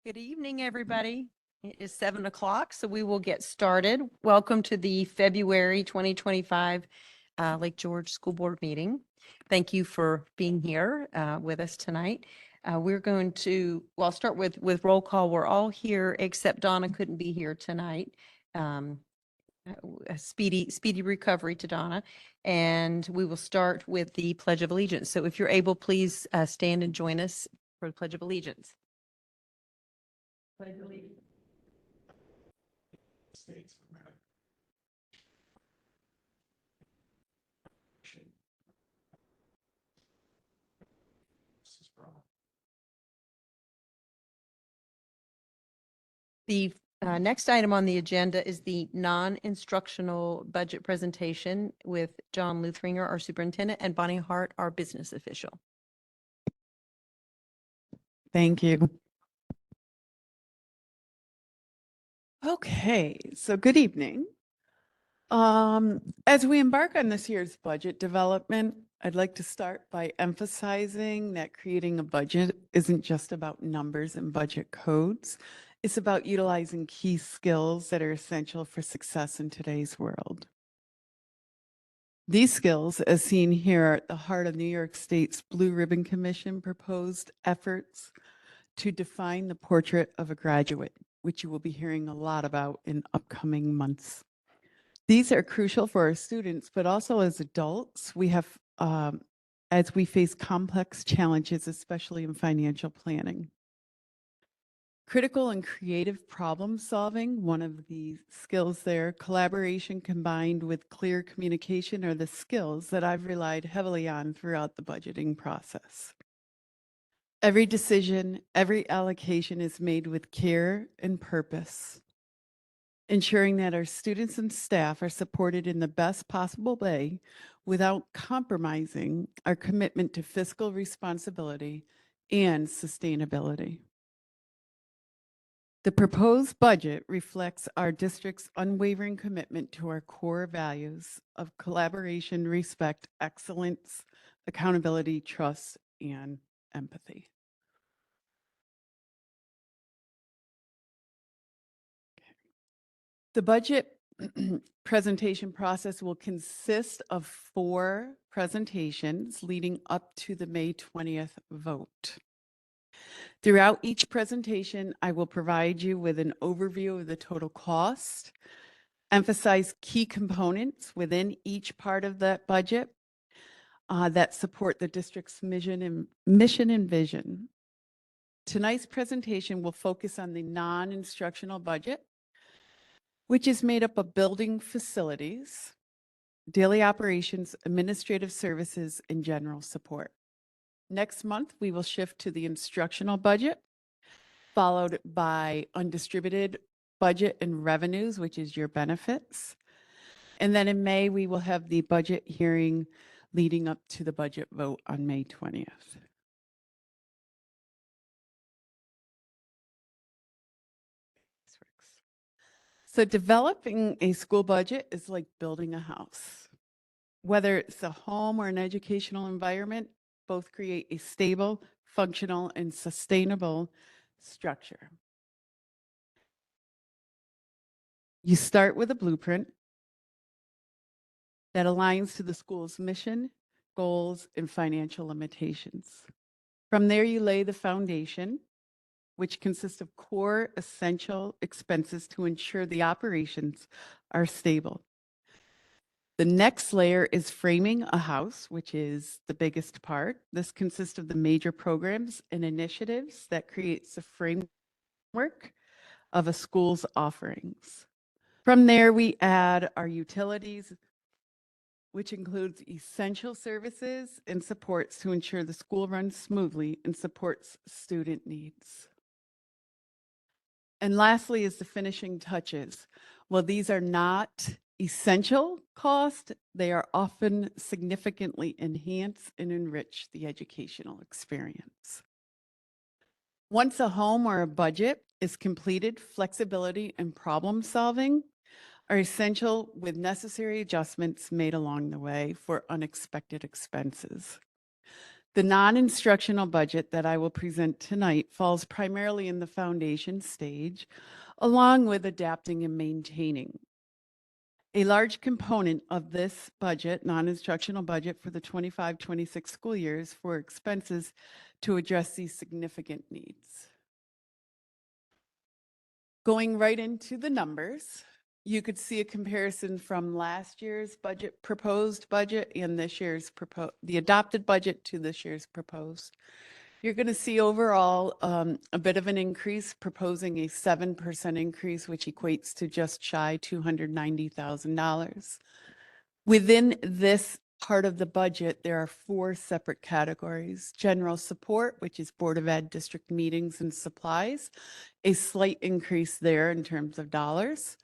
Good evening, everybody. It is 7 o'clock, so we will get started. Welcome to the February 2025 Lake George School Board meeting. Thank you for being here with us tonight. We're going to, well, I'll start with roll call. We're all here except Donna couldn't be here tonight. A speedy recovery to Donna. And we will start with the Pledge of Allegiance. So if you're able, please stand and join us for the Pledge of Allegiance. Pledge of Allegiance. States of America. This is for all. The next item on the agenda is the non-instructional budget presentation with John Luthringer, our superintendent, and Bonnie Hart, our business official. Thank you. Okay, so good evening. As we embark on this year's budget development, I'd like to start by emphasizing that creating a budget isn't just about numbers and budget codes. It's about utilizing key skills that are essential for success in today's world. These skills, as seen here, are at the heart of New York State's Blue Ribbon Commission proposed efforts to define the portrait of a graduate, which you will be hearing a lot about in upcoming months. These are crucial for our students, but also as adults, we have, as we face complex challenges, especially in financial planning. Critical and creative problem solving, one of the skills there, collaboration combined with clear communication are the skills that I've relied heavily on throughout the budgeting process. Every decision, every allocation is made with care and purpose, ensuring that our students and staff are supported in the best possible way without compromising our commitment to fiscal responsibility and sustainability. The proposed budget reflects our district's unwavering commitment to our core values of collaboration, respect, excellence, accountability, trust, and empathy. The budget presentation process will consist of 4 presentations leading up to the May 20th vote. Throughout each presentation, I will provide you with an overview of the total cost, emphasize key components within each part of that budget that support the district's mission and vision. Tonight's presentation will focus on the non-instructional budget, which is made up of building facilities, daily operations, administrative services, and general support. Next month, we will shift to the instructional budget, followed by undistributed budget and revenues, which is your benefits. And then in May, we will have the budget hearing leading up to the budget vote on May 20th. So developing a school budget is like building a house. Whether it's a home or an educational environment, both create a stable, functional, and sustainable structure. You start with a blueprint that aligns to the school's mission, goals, and financial limitations. From there, you lay the foundation, which consists of core essential expenses to ensure the operations are stable. The next layer is framing a house, which is the biggest part. This consists of the major programs and initiatives that creates the framework of a school's offerings. From there, we add our utilities, which includes essential services and supports to ensure the school runs smoothly and supports student needs. And lastly is the finishing touches. Well, these are not essential costs. They are often significantly enhance and enrich the educational experience. Once a home or a budget is completed, flexibility and problem solving are essential with necessary adjustments made along the way for unexpected expenses. The non-instructional budget that I will present tonight falls primarily in the foundation stage, along with adapting and maintaining. A large component of this budget, non-instructional budget for the 25-26 school years for expenses to address these significant needs. Going right into the numbers, you could see a comparison from last year's budget, proposed budget, and this year's the adopted budget to this year's proposed. You're going to see overall a bit of an increase, proposing a 7% increase, which equates to just shy $290,000. Within this part of the budget, there are 4 separate categories. General support, which is Board of Ed district meetings and supplies, a slight increase there in terms of dollars.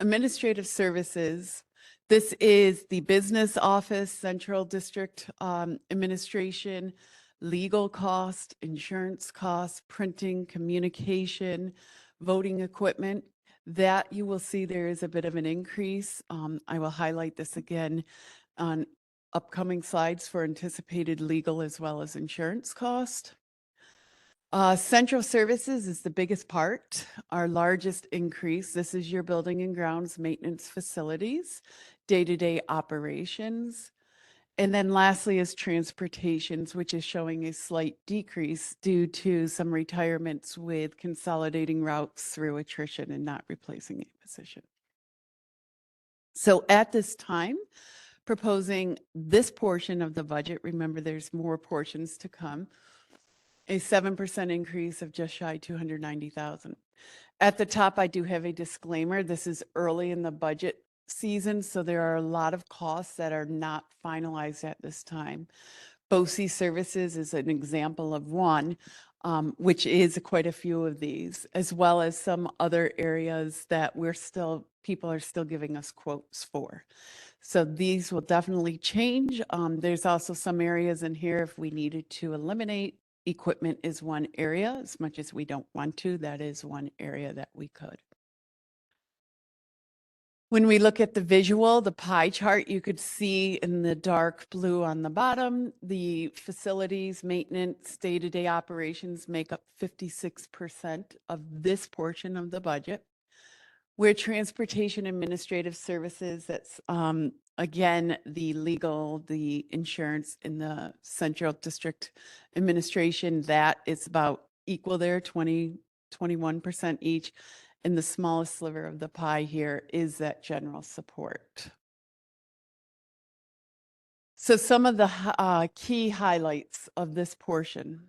Administrative services, this is the business office, central district administration, legal cost, insurance costs, printing, communication, voting equipment. That you will see there is a bit of an increase. I will highlight this again on upcoming slides for anticipated legal as well as insurance cost. Central services is the biggest part, our largest increase. This is your building and grounds maintenance facilities, day-to-day operations. And then lastly is transportations, which is showing a slight decrease due to some retirements with consolidating routes through attrition and not replacing a position. So at this time, proposing this portion of the budget, remember there's more portions to come, a 7% increase of just shy 290,000. At the top, I do have a disclaimer. This is early in the budget season, so there are a lot of costs that are not finalized at this time. BOCES services is an example of one, which is quite a few of these, as well as some other areas that people are still giving us quotes for. So these will definitely change. There's also some areas in here if we needed to eliminate. Equipment is one area. As much as we don't want to, that is one area that we could. When we look at the visual, the pie chart, you could see in the dark blue on the bottom, the facilities, maintenance, day-to-day operations make up 56% of this portion of the budget. Where transportation administrative services, that's again, the legal, the insurance, and the central district administration, that is about equal there, 21% each. And the smallest sliver of the pie here is that general support. So some of the key highlights of this portion.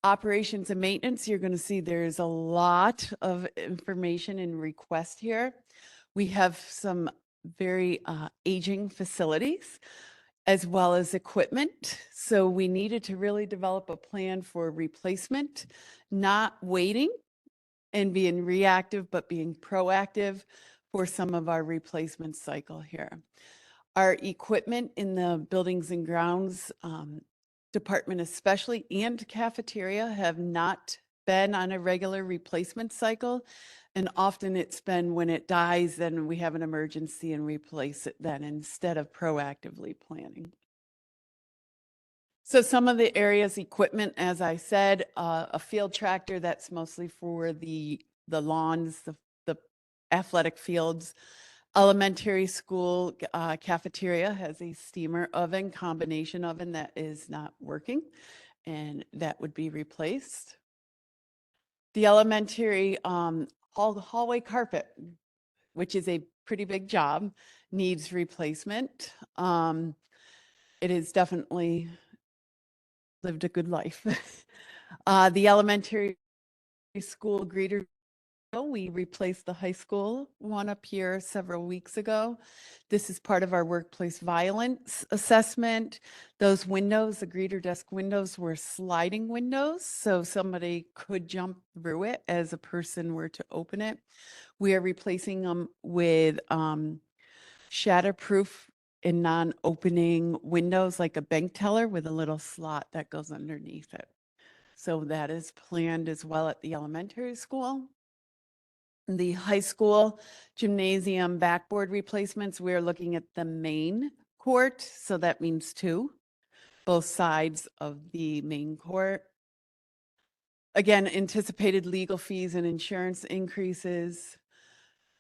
Operations and maintenance, you're going to see there's a lot of information and request here. We have some very aging facilities as well as equipment. So we needed to really develop a plan for replacement, not waiting and being reactive, but being proactive for some of our replacement cycle here. Our equipment in the buildings and grounds department especially, and cafeteria have not been on a regular replacement cycle. And often it's been when it dies, then we have an emergency and replace it then instead of proactively planning. So some of the areas, equipment, as I said, a field tractor that's mostly for the lawns, the athletic fields. Elementary school cafeteria has a steamer oven, combination oven that is not working, and that would be replaced. The elementary hallway carpet, which is a pretty big job, needs replacement. It has definitely lived a good life. The elementary school greeter, we replaced the high school one up here several weeks ago. This is part of our workplace violence assessment. Those windows, the greeter desk windows, were sliding windows, so somebody could jump through it as a person were to open it. We are replacing them with shatterproof and non-opening windows, like a bank teller with a little slot that goes underneath it. So that is planned as well at the elementary school. The high school gymnasium backboard replacements, we're looking at the main court, so that means 2. both sides of the main court. Again, anticipated legal fees and insurance increases.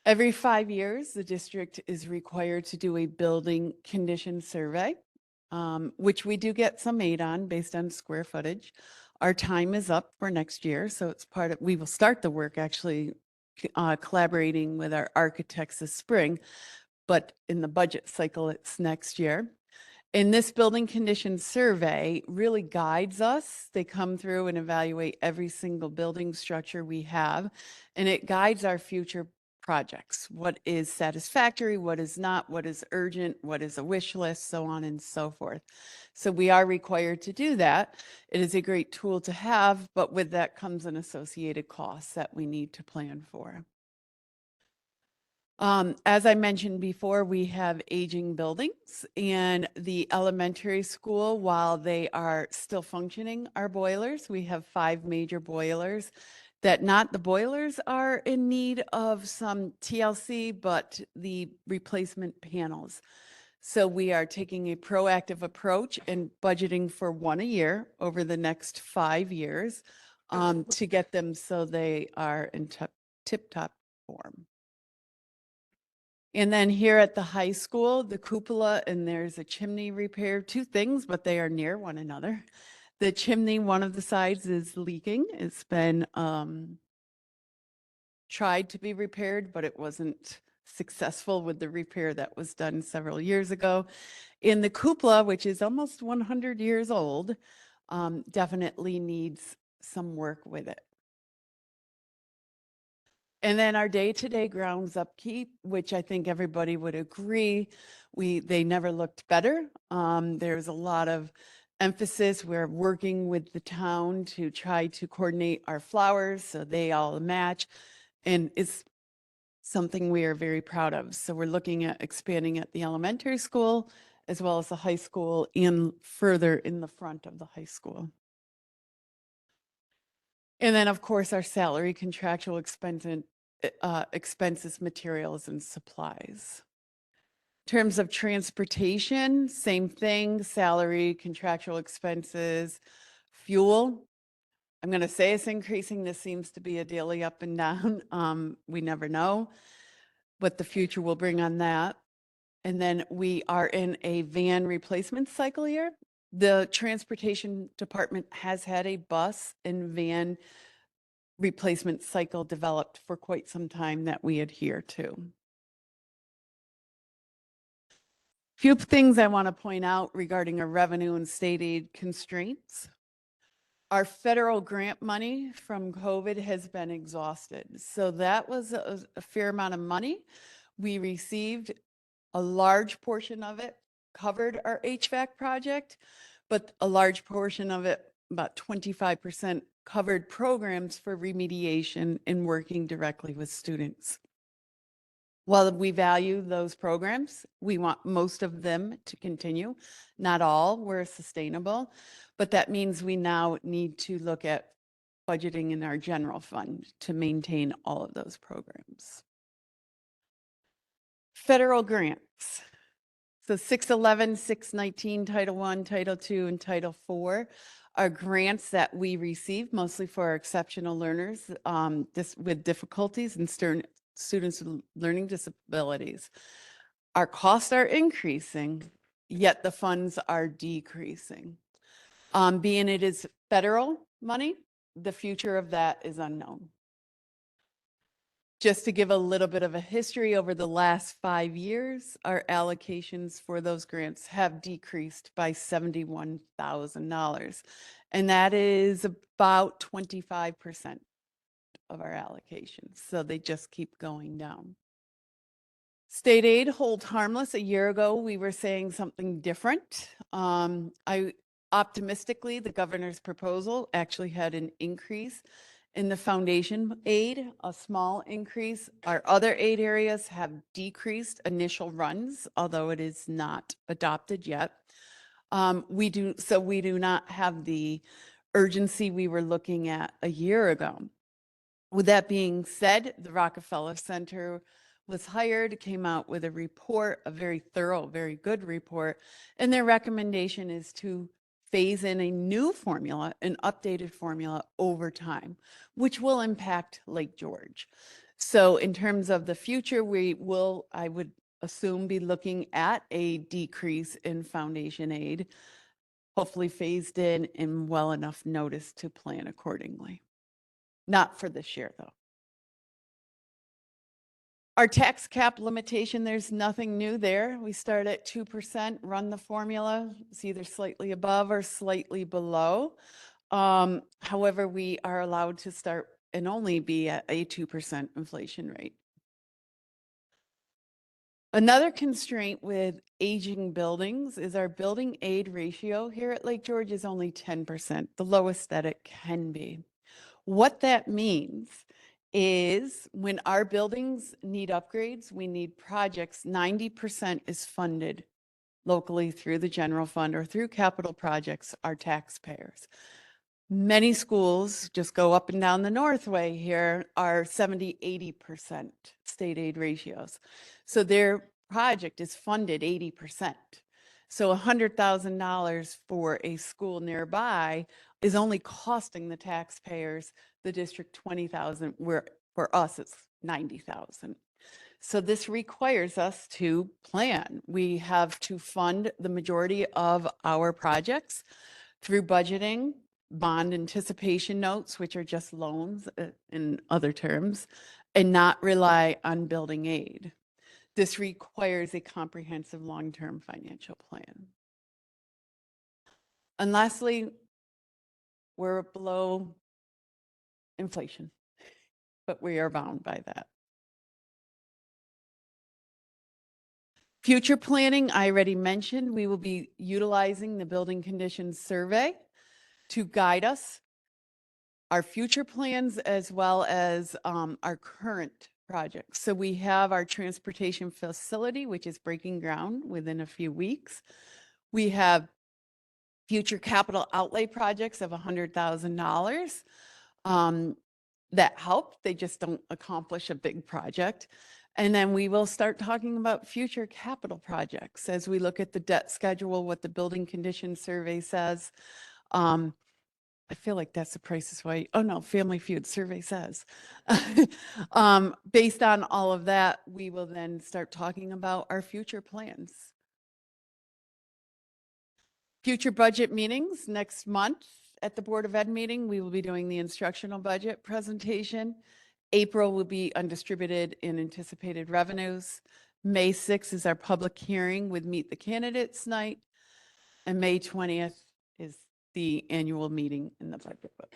Every 5 years, the district is required to do a building condition survey, which we do get some aid on based on square footage. Our time is up for next year, so it's part of, we will start the work actually collaborating with our architects this spring, but in the budget cycle, it's next year. And this building condition survey really guides us. They come through and evaluate every single building structure we have, and it guides our future projects. What is satisfactory, what is not, what is urgent, what is a wish list, so on and so forth. So we are required to do that. It is a great tool to have, but with that comes an associated cost that we need to plan for. As I mentioned before, we have aging buildings, and the elementary school, while they are still functioning, are boilers. We have 5 major boilers that not the boilers are in need of some TLC, but the replacement panels. So we are taking a proactive approach and budgeting for 1 a year over the next 5 years to get them so they are in tip-top form. And then here at the high school, the cupola, and there's a chimney repair, 2 things, but they are near one another. The chimney, one of the sides is leaking. It's been tried to be repaired, but it wasn't successful with the repair that was done several years ago. In the cupola, which is almost 100 years old, definitely needs some work with it. And then our day-to-day grounds upkeep, which I think everybody would agree, they never looked better. There's a lot of emphasis. We're working with the town to try to coordinate our flowers so they all match. And it's something we are very proud of. So we're looking at expanding at the elementary school as well as the high school and further in the front of the high school. And then, of course, our salary, contractual expenses, materials, and supplies. In terms of transportation, same thing, salary, contractual expenses, fuel. I'm going to say it's increasing. This seems to be a daily up and down. We never know what the future will bring on that. And then we are in a van replacement cycle here. The transportation department has had a bus and van replacement cycle developed for quite some time that we adhere to. Few things I want to point out regarding our revenue and state aid constraints. Our federal grant money from COVID has been exhausted. So that was a fair amount of money. We received a large portion of it, covered our HVAC project, but a large portion of it, about 25%, covered programs for remediation and working directly with students. While we value those programs, we want most of them to continue. Not all were sustainable, but that means we now need to look at budgeting in our general fund to maintain all of those programs. Federal grants. So 611, 619, Title I, Title II, and Title IV are grants that we receive mostly for our exceptional learners with difficulties and students with learning disabilities. Our costs are increasing, yet the funds are decreasing. Being it is federal money, the future of that is unknown. Just to give a little bit of a history, over the last 5 years, our allocations for those grants have decreased by $71,000. And that is about 25% of our allocations. So they just keep going down. State aid holds harmless. A year ago, we were saying something different. Optimistically, the governor's proposal actually had an increase in the foundation aid, a small increase. Our other aid areas have decreased initial runs, although it is not adopted yet. We do not have the urgency we were looking at a year ago. With that being said, the Rockefeller Center was hired, came out with a report, a very thorough, very good report, and their recommendation is to phase in a new formula, an updated formula over time, which will impact Lake George. So in terms of the future, we will, I would assume, be looking at a decrease in foundation aid, hopefully phased in well enough notice to plan accordingly. Not for this year, though. Our tax cap limitation, there's nothing new there. We start at 2%, run the formula. It's either slightly above or slightly below. However, we are allowed to start and only be at a 2% inflation rate. Another constraint with aging buildings is our building aid ratio here at Lake George is only 10%, the lowest that it can be. What that means is when our buildings need upgrades, we need projects, 90% is funded locally through the general fund or through capital projects, our taxpayers. Many schools, just go up and down the Northway here, are 70, 80% state aid ratios. So their project is funded 80%. So $100,000 for a school nearby is only costing the taxpayers, the district, 20,000, where for us it's 90,000. So this requires us to plan. We have to fund the majority of our projects through budgeting, bond anticipation notes, which are just loans in other terms, and not rely on building aid. This requires a comprehensive long-term financial plan. And lastly, we're below inflation, but we are bound by that. Future planning, I already mentioned, we will be utilizing the building conditions survey to guide us, our future plans, as well as our current projects. So we have our transportation facility, which is breaking ground within a few weeks. We have future capital outlay projects of $100,000 that help. They just don't accomplish a big project. And then we will start talking about future capital projects as we look at the debt schedule, what the building condition survey says. I feel like that's the Price is Right. Oh no, Family Feud survey says. Based on all of that, we will then start talking about our future plans. Future budget meetings next month at the Board of Ed meeting, we will be doing the instructional budget presentation. April will be undistributed and anticipated revenues. May 6th is our public hearing with Meet the Candidates night. And May 20th is the annual meeting in the budget book.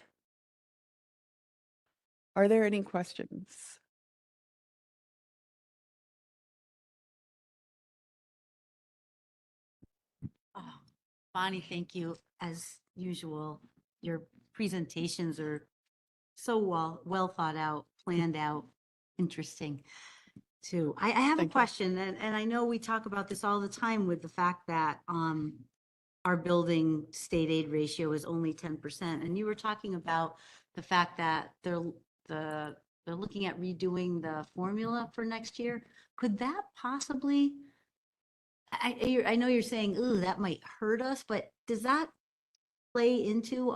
Are there any questions? Oh, Bonnie, thank you. As usual, your presentations are so well thought out, planned out, interesting too. I have a Thank you. question, and I know we talk about this all the time with the fact that our building state aid ratio is only 10%. And you were talking about the fact that they're looking at redoing the formula for next year. Could that possibly, I know you're saying, ooh, that might hurt us, but does that play into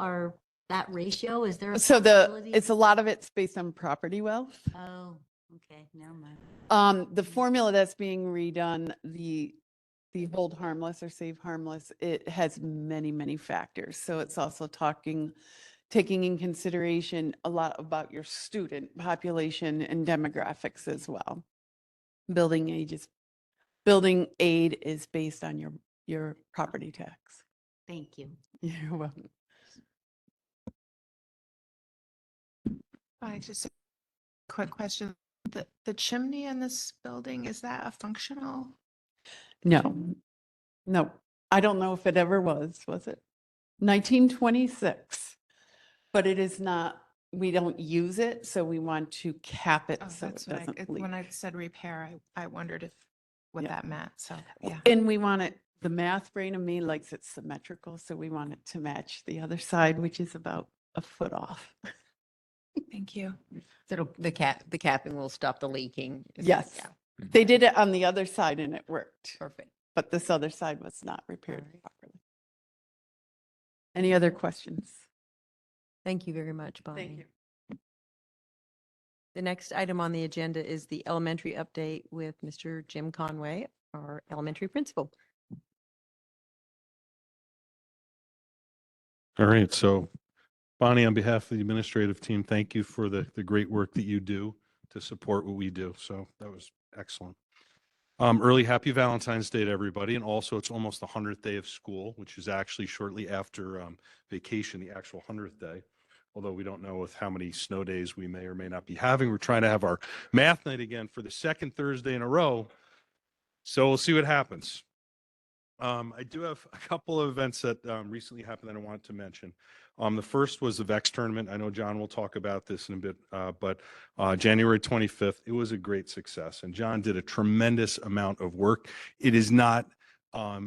that ratio? Is there a So possibility? it's a lot of it's based on property wealth. Oh, okay, never mind. The formula that's being redone, the hold harmless or save harmless, it has many, many factors. So it's also taking in consideration a lot about your student population and demographics as well. Building aid is based on your property tax. Thank you. You're welcome. Just a quick question. The chimney in this building, is that a functional? No, I don't know if it ever was it? 1926, but it is not, we don't use it, so we want to cap it Oh, so it that's what doesn't when I leak. said repair, I wondered what Yeah. that meant. So, yeah. And we want it, the math brain of me likes it symmetrical, so we want it to match the other side, which is about a foot off. Thank you. So the capping will stop the leaking. Yes. Yeah, They did it on the other side and it worked, perfect. but this other side was not repaired Alright. properly. Any other questions? Thank you very much, Bonnie. Thank you. The next item on the agenda is the elementary update with Mr. Jim Conway, our elementary principal. All right, so Bonnie, on behalf of the administrative team, thank you for the great work that you do to support what we do. So that was excellent. Early happy Valentine's Day to everybody. And also it's almost the 100th day of school, which is actually shortly after vacation, the actual 100th day. Although we don't know with how many snow days we may or may not be having. We're trying to have our math night again for the second Thursday in a row. So we'll see what happens. I do have a couple of events that recently happened that I wanted to mention. The first was the VEX tournament. I know John will talk about this in a bit, but January 25th, it was a great success. And John did a tremendous amount of work. It is not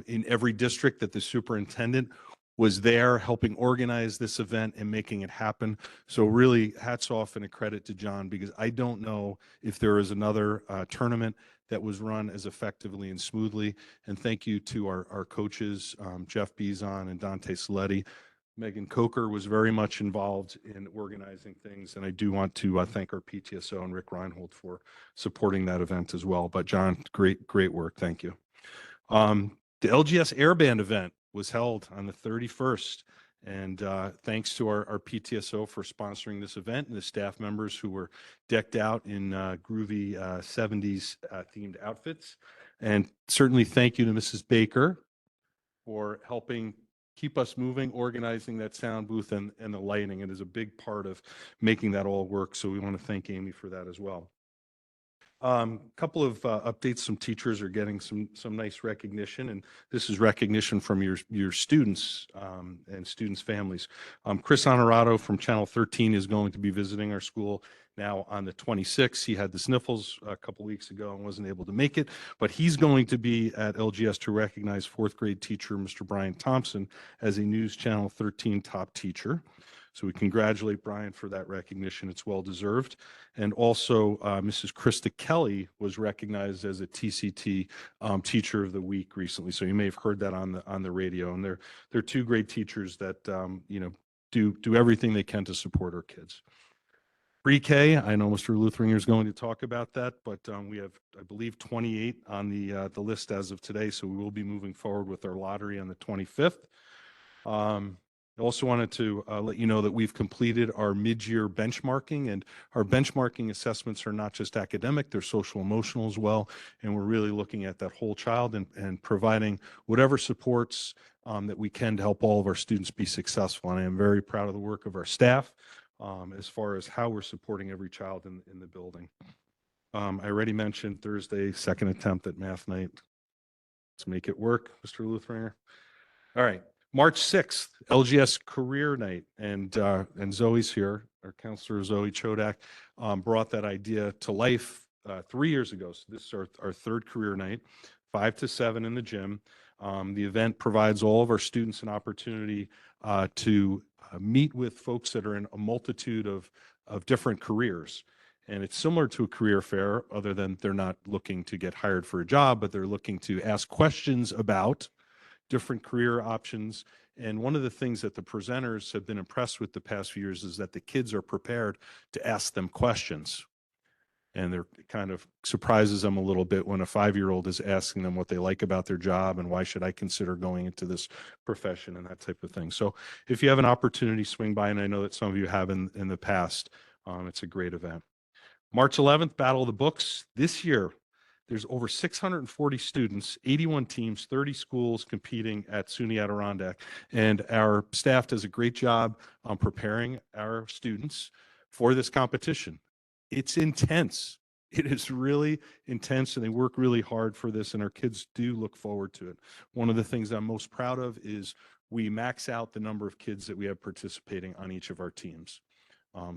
in every district that the superintendent was there helping organize this event and making it happen. So really hats off and a credit to John, because I don't know if there is another tournament that was run as effectively and smoothly. And thank you to our coaches, Jeff Bizon and Dante Saletti. Megan Coker was very much involved in organizing things. And I do want to thank our PTSO and Rick Reinhold for supporting that event as well. But John, great work. Thank you. The LGS Airband event was held on the 31st. And thanks to our PTSO for sponsoring this event and the staff members who were decked out in groovy 70s themed outfits. And certainly thank you to Mrs. Baker for helping keep us moving, organizing that sound booth and the lighting. It is a big part of making that all work. So we want to thank Amy for that as well. Couple of updates. Some teachers are getting some nice recognition, and this is recognition from your students and students' families. Chris Honorato from Channel 13 is going to be visiting our school now on the 26th. He had the sniffles a couple weeks ago and wasn't able to make it, but he's going to be at LGS to recognize fourth grade teacher Mr. Brian Thompson as a News Channel 13 top teacher. So we congratulate Brian for that recognition. It's well deserved. And also Mrs. Krista Kelly was recognized as a TCT Teacher of the Week recently. So you may have heard that on the radio. And they're two great teachers that do everything they can to support our kids. Pre-K, I know Mr. Luthringer is going to talk about that, but we have, I believe, 28 on the list as of today. So we will be moving forward with our lottery on the 25th. I also wanted to let you know that we've completed our mid-year benchmarking, and our benchmarking assessments are not just academic, they're social emotional as well. And we're really looking at that whole child and providing whatever supports that we can to help all of our students be successful. And I am very proud of the work of our staff as far as how we're supporting every child in the building. I already mentioned Thursday, second attempt at math night. Let's make it work, Mr. Luthringer. All right. March 6th, LGS Career Night, and Zoe's here. Our counselor Zoe Chodak brought that idea to life 3 years ago. So this is our third career night, 5 to 7 in the gym. The event provides all of our students an opportunity to meet with folks that are in a multitude of different careers. And it's similar to a career fair, other than they're not looking to get hired for a job, but they're looking to ask questions about different career options. And one of the things that the presenters have been impressed with the past few years is that the kids are prepared to ask them questions. And they're kind of surprises them a little bit when a 5-year-old is asking them what they like about their job and why should I consider going into this profession and that type of thing. So if you have an opportunity, swing by, and I know that some of you have in the past, it's a great event. March 11th, Battle of the Books. This year, there's over 640 students, 81 teams, 30 schools competing at SUNY Adirondack. And our staff does a great job on preparing our students for this competition. It's intense. It is really intense, and they work really hard for this, and our kids do look forward to it. One of the things I'm most proud of is we max out the number of kids that we have participating on each of our teams.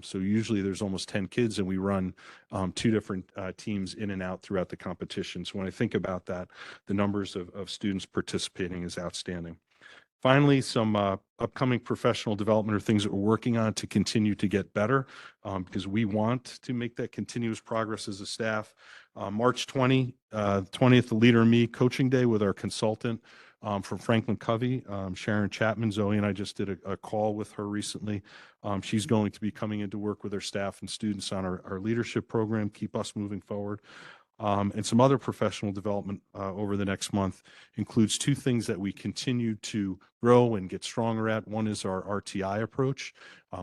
So usually there's almost 10 kids, and we run 2 different teams in and out throughout the competition. So when I think about that, the numbers of students participating is outstanding. Finally, some upcoming professional development or things that we're working on to continue to get better, because we want to make that continuous progress as a staff. March 20th, the Leader in Me Coaching Day with our consultant, from Franklin Covey, Sharon Chapman. Zoe and I just did a call with her recently. She's going to be coming in to work with our staff and students on our leadership program, keep us moving forward. And some other professional development over the next month includes two things that we continue to grow and get stronger at. One is our RTI approach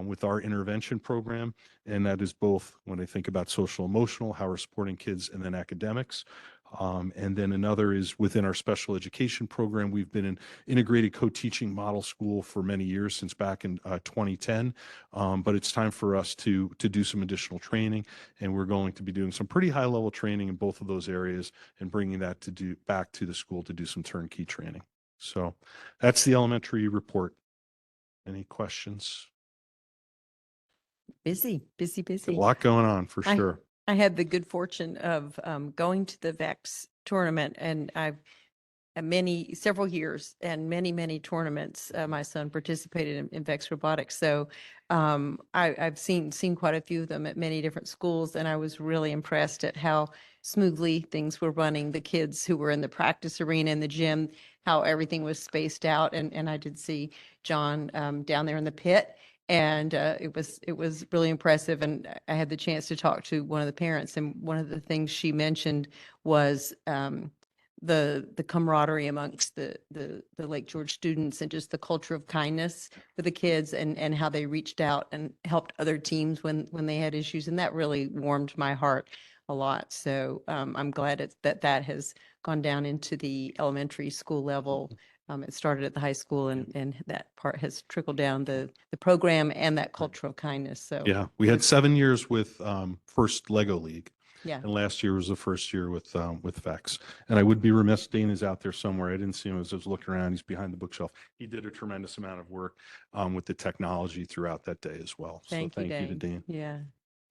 with our intervention program, and that is both when I think about social emotional, how we're supporting kids, and then academics. And then another is within our special education program. We've been an integrated co-teaching model school for many years, since back in 2010. But it's time for us to do some additional training, and we're going to be doing some pretty high level training in both of those areas and bringing that back to the school to do some turnkey training. So that's the elementary report. Any questions? Busy, busy, A busy. lot going on for I- sure. I had the good fortune of going to the VEX tournament, and I've several years and many tournaments. My son participated in VEX robotics. So I've seen quite a few of them at many different schools, and I was really impressed at how smoothly things were running. The kids who were in the practice arena in the gym, how everything was spaced out. And I did see John down there in the pit. And it was really impressive. And I had the chance to talk to one of the parents, and one of the things she mentioned was the camaraderie amongst the Lake George students, and just the culture of kindness for the kids, and how they reached out and helped other teams when they had issues. And that really warmed my heart a lot. So I'm glad that has gone down into the elementary school level. It started at the high school, and that part has trickled down the program and that cultural kindness. So Yeah, we had 7 years with First Lego League. yeah. And last year was the first year with VEX. And I would be remiss, Dana's out there somewhere. I didn't see him as I was looking around. He's behind the bookshelf. He did a tremendous amount of work with the technology throughout that day as well. So Thank you, thank you to Dane. Dane. Yeah.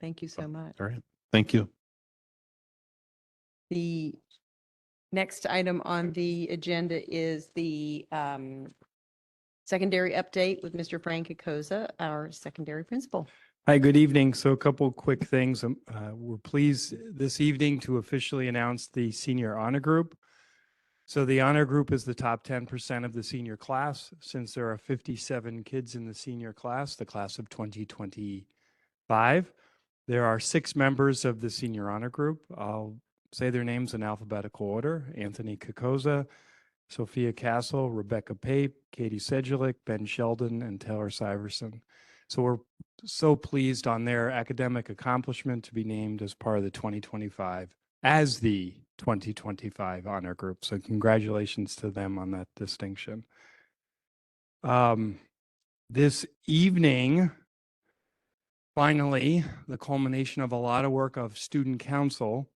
Thank you so much. All right. Thank you. The next item on the agenda is the secondary update with Mr. Frank Acosa, our secondary principal. Hi, good evening. So a couple quick things. We're pleased this evening to officially announce the senior honor group. So the honor group is the top 10% of the senior class. Since there are 57 kids in the senior class, the class of 2025, there are 6 members of the senior honor group. I'll say their names in alphabetical order: Anthony Kokoza, Sophia Castle, Rebecca Pape, Katie Sedgwick, Ben Sheldon, and Taylor Syverson. So we're so pleased on their academic accomplishment to be named as part of the 2025 honor group. So congratulations to them on that distinction. This evening, finally, the culmination of a lot of work of student council,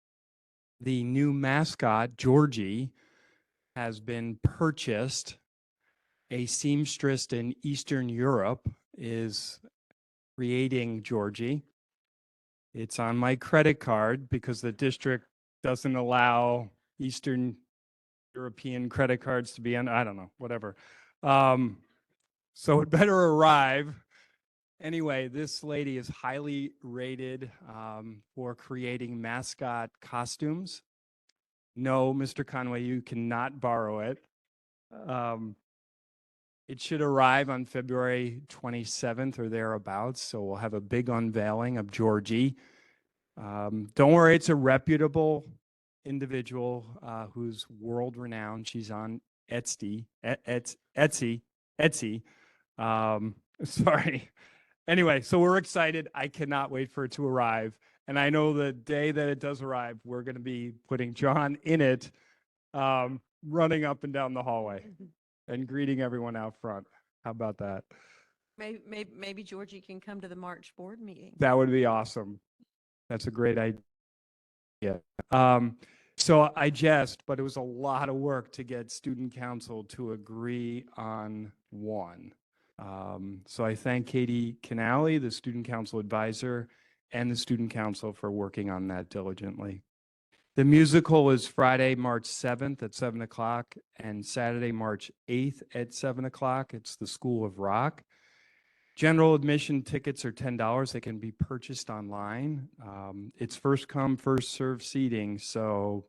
the new mascot, Georgie, has been purchased. A seamstress in Eastern Europe is creating Georgie. It's on my credit card because the district doesn't allow Eastern European credit cards to be on, I don't know, whatever. So it better arrive. Anyway, this lady is highly rated for creating mascot costumes. No, Mr. Conway, you cannot borrow it. It should arrive on February 27th or thereabouts, so we'll have a big unveiling of Georgie. Don't worry, it's a reputable individual who's world-renowned. She's on Etsy. Sorry. Anyway, so we're excited. I cannot wait for it to arrive. And I know the day that it does arrive, we're going to be putting John in it, running up and down the hallway and greeting everyone out front. How about that? Maybe Georgie can come to the March board meeting. That would be awesome. That's a great idea. So I jest, but it was a lot of work to get student council to agree on one. So I thank Katie Canali, the student council advisor, and the student council for working on that diligently. The musical is Friday, March 7th at 7 o'clock and Saturday, March 8th at 7 o'clock. It's the School of Rock. General admission tickets are $10. They can be purchased online. It's first come, first served seating. So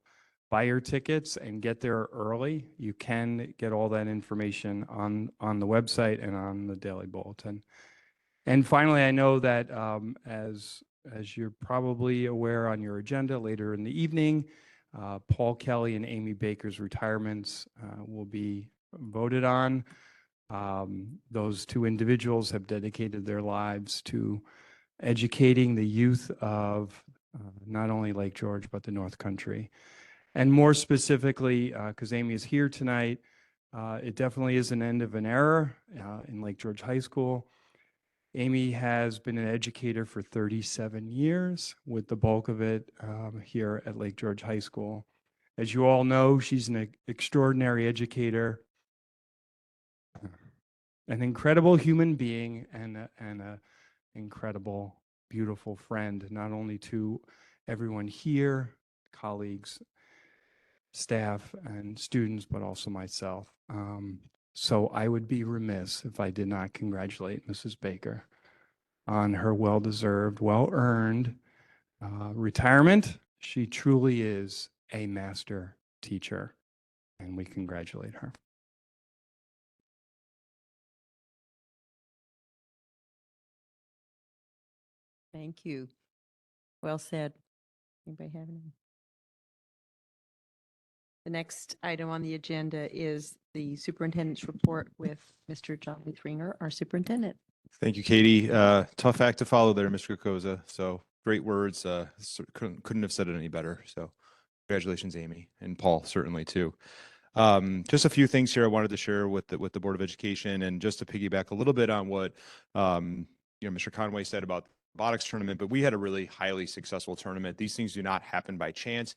buy your tickets and get there early. You can get all that information on the website and on the Daily Bulletin. And finally, I know that as you're probably aware on your agenda later in the evening, Paul Kelly and Amy Baker's retirements will be voted on. Those two individuals have dedicated their lives to educating the youth of not only Lake George, but the North Country. And more specifically, because Amy is here tonight, it definitely is an end of an era in Lake George High School. Amy has been an educator for 37 years, with the bulk of it here at Lake George High School. As you all know, she's an extraordinary educator, an incredible human being, and an incredible, beautiful friend, not only to everyone here, colleagues, staff, and students, but also myself. So I would be remiss if I did not congratulate Mrs. Baker on her well-deserved, well-earned retirement. She truly is a master teacher, and we congratulate her. Thank you. Well said. Anybody have any? The next item on the agenda is the superintendent's report with Mr. John Luthringer, our superintendent. Thank you, Katie. Tough act to follow there, Mr. Kokoza. So great words. Couldn't have said it any better. So congratulations, Amy, and Paul certainly too. Just a few things here I wanted to share with the Board of Education, and just to piggyback a little bit on what Mr. Conway said about the robotics tournament, but we had a really highly successful tournament. These things do not happen by chance.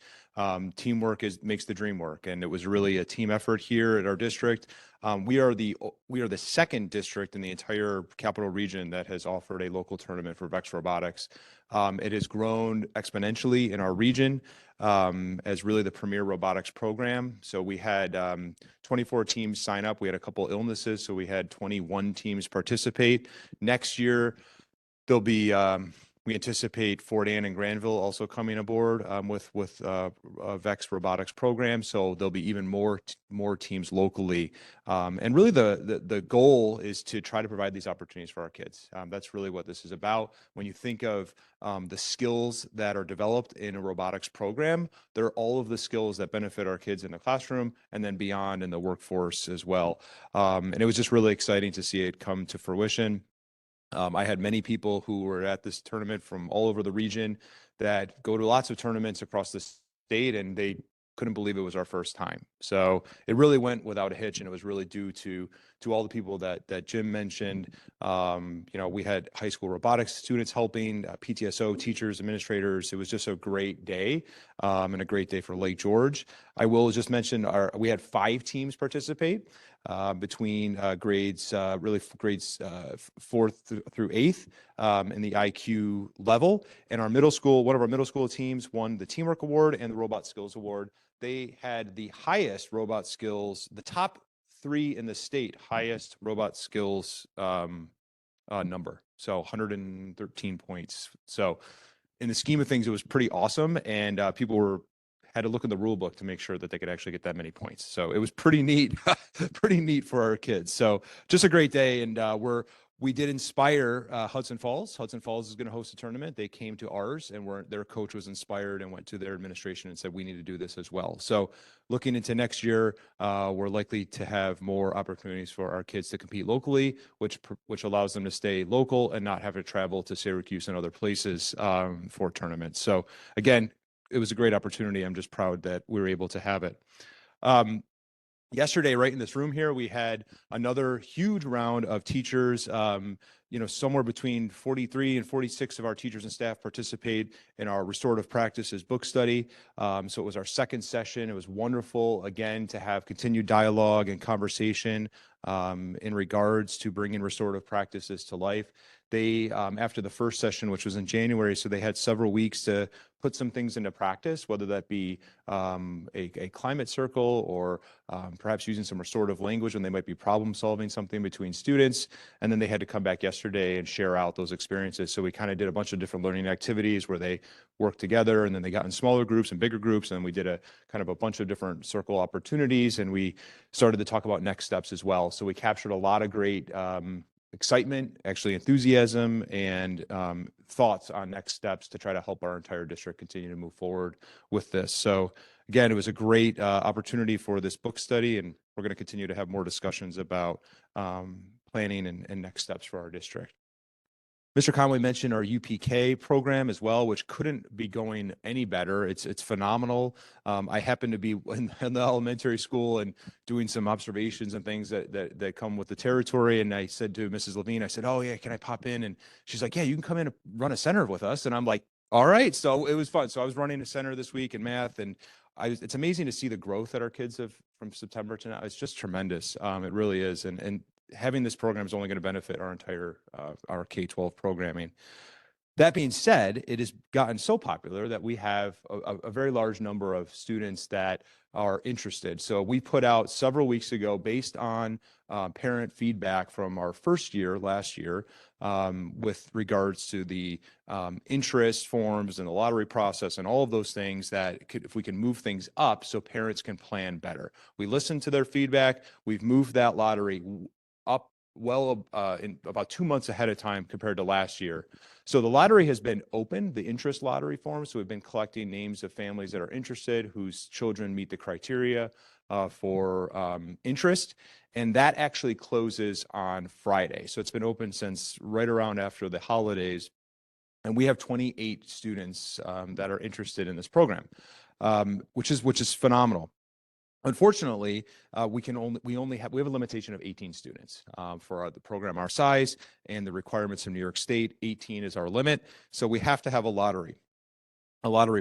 Teamwork makes the dream work, and it was really a team effort here at our district. We are the second district in the entire capital region that has offered a local tournament for VEX Robotics. It has grown exponentially in our region as really the premier robotics program. So we had 24 teams sign up. We had a couple illnesses, so we had 21 teams participate. Next year, there'll be we anticipate Fort Anne and Granville also coming aboard with VEX Robotics program. So there'll be even more teams locally. And really the goal is to try to provide these opportunities for our kids. That's really what this is about. When you think of the skills that are developed in a robotics program, they're all of the skills that benefit our kids in the classroom and then beyond in the workforce as well. And it was just really exciting to see it come to fruition. I had many people who were at this tournament from all over the region that go to lots of tournaments across the state, and they couldn't believe it was our first time. So it really went without a hitch, and it was really due to all the people that Jim mentioned. We had high school robotics students helping, PTSO teachers, administrators. It was just a great day, and a great day for Lake George. I will just mention we had 5 teams participate. Between grades 4th through 8th in the IQ level. And our middle school, one of our middle school teams won the Teamwork Award and the Robot Skills Award. They had the highest robot skills, the top 3 in the state, highest robot skills number. So 113 points. So in the scheme of things, it was pretty awesome. And people had to look in the rule book to make sure that they could actually get that many points. So it was pretty neat, pretty neat for our kids. So just a great day. And we did inspire Hudson Falls. Hudson Falls is going to host a tournament. They came to ours, and their coach was inspired and went to their administration and said, we need to do this as well. So looking into next year, we're likely to have more opportunities for our kids to compete locally, which allows them to stay local and not have to travel to Syracuse and other places for tournaments. So again, it was a great opportunity. I'm just proud that we were able to have it. Yesterday, right in this room here, we had another huge round of teachers. Somewhere between 43 and 46 of our teachers and staff participate in our restorative practices book study. So it was our second session. It was wonderful, again, to have continued dialogue and conversation in regards to bringing restorative practices to life. They, after the first session, which was in January, so they had several weeks to put some things into practice, whether that be a climate circle or perhaps using some restorative language when they might be problem solving something between students. And then they had to come back yesterday and share out those experiences. So we kind of did a bunch of different learning activities where they worked together, and then they got in smaller groups and bigger groups. And then we did a kind of a bunch of different circle opportunities, and we started to talk about next steps as well. So we captured a lot of great excitement, actually enthusiasm, and thoughts on next steps to try to help our entire district continue to move forward with this. So again, it was a great opportunity for this book study, and we're going to continue to have more discussions about planning and next steps for our district. Mr. Conway mentioned our UPK program as well, which couldn't be going any better. It's phenomenal. I happen to be in the elementary school and doing some observations and things that come with the territory. And I said to Mrs. Levine, I said, "Oh yeah, can I pop in?" And she's like, "Yeah, you can come in and run a center with us." And I'm like, "All right." So it was fun. So I was running a center this week in math, and it's amazing to see the growth that our kids have from September to now. It's just tremendous. It really is. And having this program is only going to benefit our entire our K-12 programming. That being said, it has gotten so popular that we have a very large number of students that are interested. So we put out several weeks ago, based on parent feedback from our first year last year, with regards to the interest forms and the lottery process and all of those things, that if we can move things up so parents can plan better. We listened to their feedback. We've moved that lottery up well in about 2 months ahead of time compared to last year. So the lottery has been open, the interest lottery form. So we've been collecting names of families that are interested, whose children meet the criteria for interest. And that actually closes on Friday. So it's been open since right around after the holidays. And we have 28 students that are interested in this program, which is phenomenal. Unfortunately, we have a limitation of 18 students for the program our size, and the requirements of New York State. 18 is our limit, so we have to have a lottery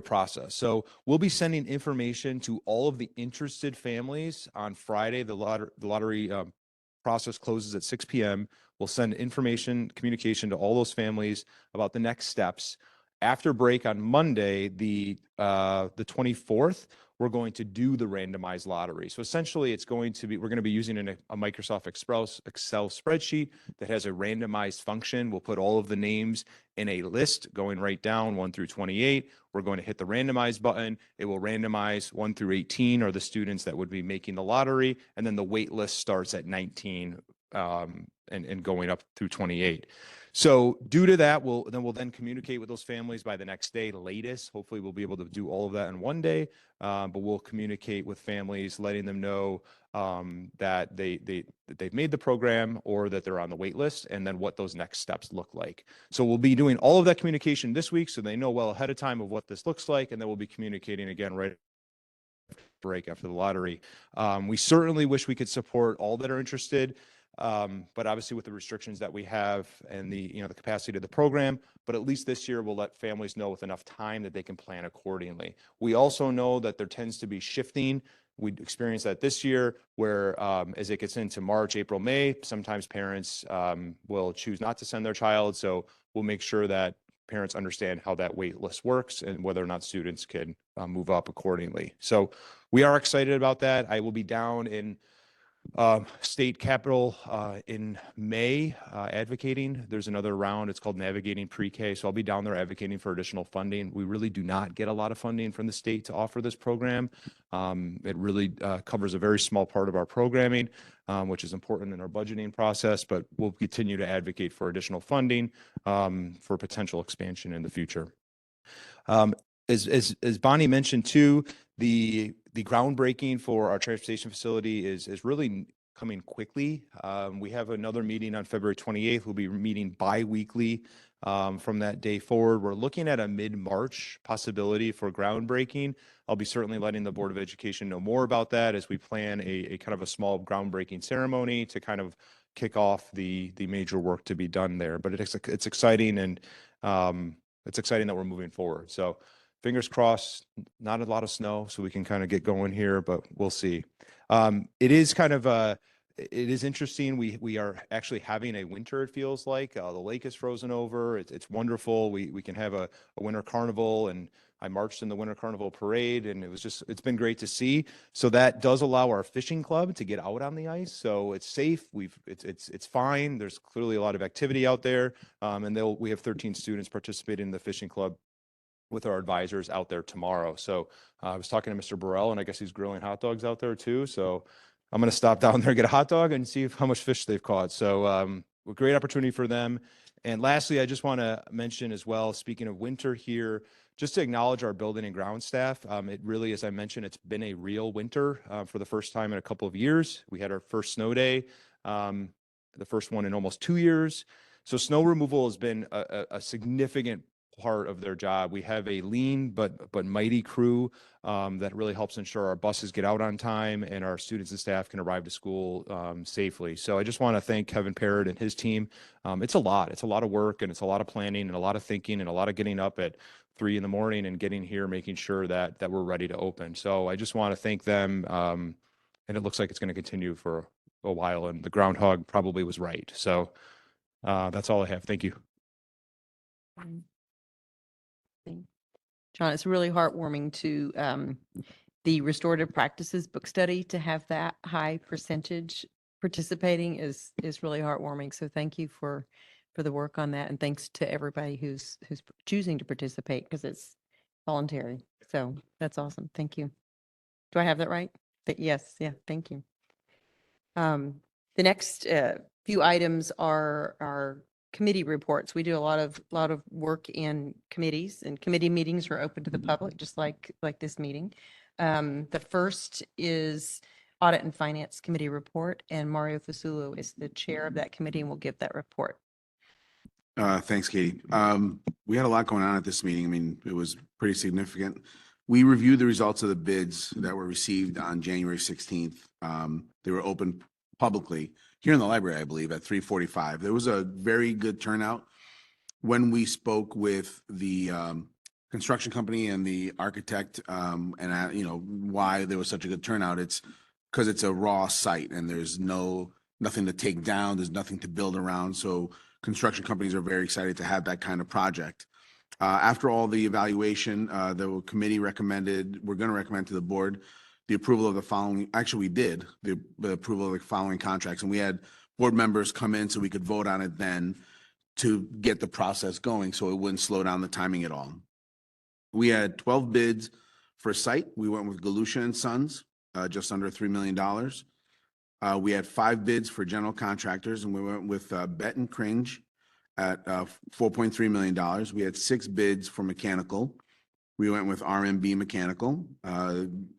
process. So we'll be sending information to all of the interested families on Friday. The lottery process closes at 6 p.m. We'll send communication to all those families about the next steps. After break on Monday, the 24th, we're going to do the randomized lottery. So essentially, we're going to be using a Microsoft Excel spreadsheet that has a randomized function. We'll put all of the names in a list going right down 1 through 28. We're going to hit the randomize button. It will randomize 1 through 18 are the students that would be making the lottery. And then the wait list starts at 19 and going up through 28. So due to that, we'll then communicate with those families by the next day latest. Hopefully we'll be able to do all of that in one day, but we'll communicate with families, letting them know that they've made the program or that they're on the wait list, and then what those next steps look like. So we'll be doing all of that communication this week, so they know well ahead of time of what this looks like, and then we'll be communicating again right break after the lottery. We certainly wish we could support all that are interested. But obviously with the restrictions that we have and the capacity of the program, but at least this year we'll let families know with enough time that they can plan accordingly. We also know that there tends to be shifting. We experienced that this year where as it gets into March, April, May, sometimes parents will choose not to send their child. So we'll make sure that parents understand how that wait list works and whether or not students can move up accordingly. So we are excited about that. I will be down in state capitol in May advocating. There's another round. It's called Navigating Pre-K. So I'll be down there advocating for additional funding. We really do not get a lot of funding from the state to offer this program. It really covers a very small part of our programming, which is important in our budgeting process, but we'll continue to advocate for additional funding for potential expansion in the future. As Bonnie mentioned too, the groundbreaking for our transportation facility is really coming quickly. We have another meeting on February 28th. We'll be meeting bi-weekly from that day forward. We're looking at a mid-March possibility for groundbreaking. I'll be certainly letting the Board of Education know more about that as we plan a kind of a small groundbreaking ceremony to kind of kick off the major work to be done there. But it's exciting, and it's exciting that we're moving forward. So fingers crossed, not a lot of snow, so we can kind of get going here, but we'll see. It is kind of It is interesting. We are actually having a winter, it feels like. The lake is frozen over. It's wonderful. We can have a winter carnival, and I marched in the winter carnival parade, and it's been great to see. So that does allow our fishing club to get out on the ice. So it's safe. It's fine. There's clearly a lot of activity out there. And we have 13 students participating in the fishing club with our advisors out there tomorrow. So I was talking to Mr. Burrell, and I guess he's grilling hot dogs out there too. So I'm going to stop down there, get a hot dog, and see how much fish they've caught. So a great opportunity for them. And lastly, I just want to mention as well, speaking of winter here, just to acknowledge our building and ground staff. It really, as I mentioned, it's been a real winter for the first time in a couple of years. We had our first snow day, the first one in almost 2 years. So snow removal has been a significant part of their job. We have a lean but mighty crew that really helps ensure our buses get out on time and our students and staff can arrive to school safely. So I just want to thank Kevin Parrott and his team. It's a lot of work, and it's a lot of planning and a lot of thinking and a lot of getting up at 3 in the morning and getting here, making sure that we're ready to open. So I just want to thank them. And it looks like it's going to continue for a while, and the groundhog probably was right. So that's all I have. Thank you. John, it's really heartwarming to the restorative practices book study to have that high percentage participating is really heartwarming. So thank you for the work on that, and thanks to everybody who's choosing to participate because it's voluntary. So that's awesome. Thank you. Do I have that right? Yes. Yeah. Thank you. The next few items are committee reports. We do a lot of work in committees, and committee meetings are open to the public, just like this meeting. The first is Audit and Finance Committee report, and Mario Fasulo is the chair of that committee and will give that report. Thanks, Katie. We had a lot going on at this meeting. I mean, it was pretty significant. We reviewed the results of the bids that were received on January 16th. They were open publicly here in the library, I believe, at 3:45. There was a very good turnout. When we spoke with the construction company and the architect, why there was such a good turnout, it's because it's a raw site and there's nothing to take down, there's nothing to build around. So construction companies are very excited to have that kind of project. After all the evaluation, the committee we're going to recommend to the board the approval of the following, actually we did, the approval of the following contracts, and we had board members come in so we could vote on it then to get the process going so it wouldn't slow down the timing at all. We had 12 bids for a site. We went with Galusha and Sons, just under $3 million. We had 5 bids for general contractors, and we went with Benton Cringe at $4.3 million. We had 6 bids for mechanical. We went with RMB Mechanical,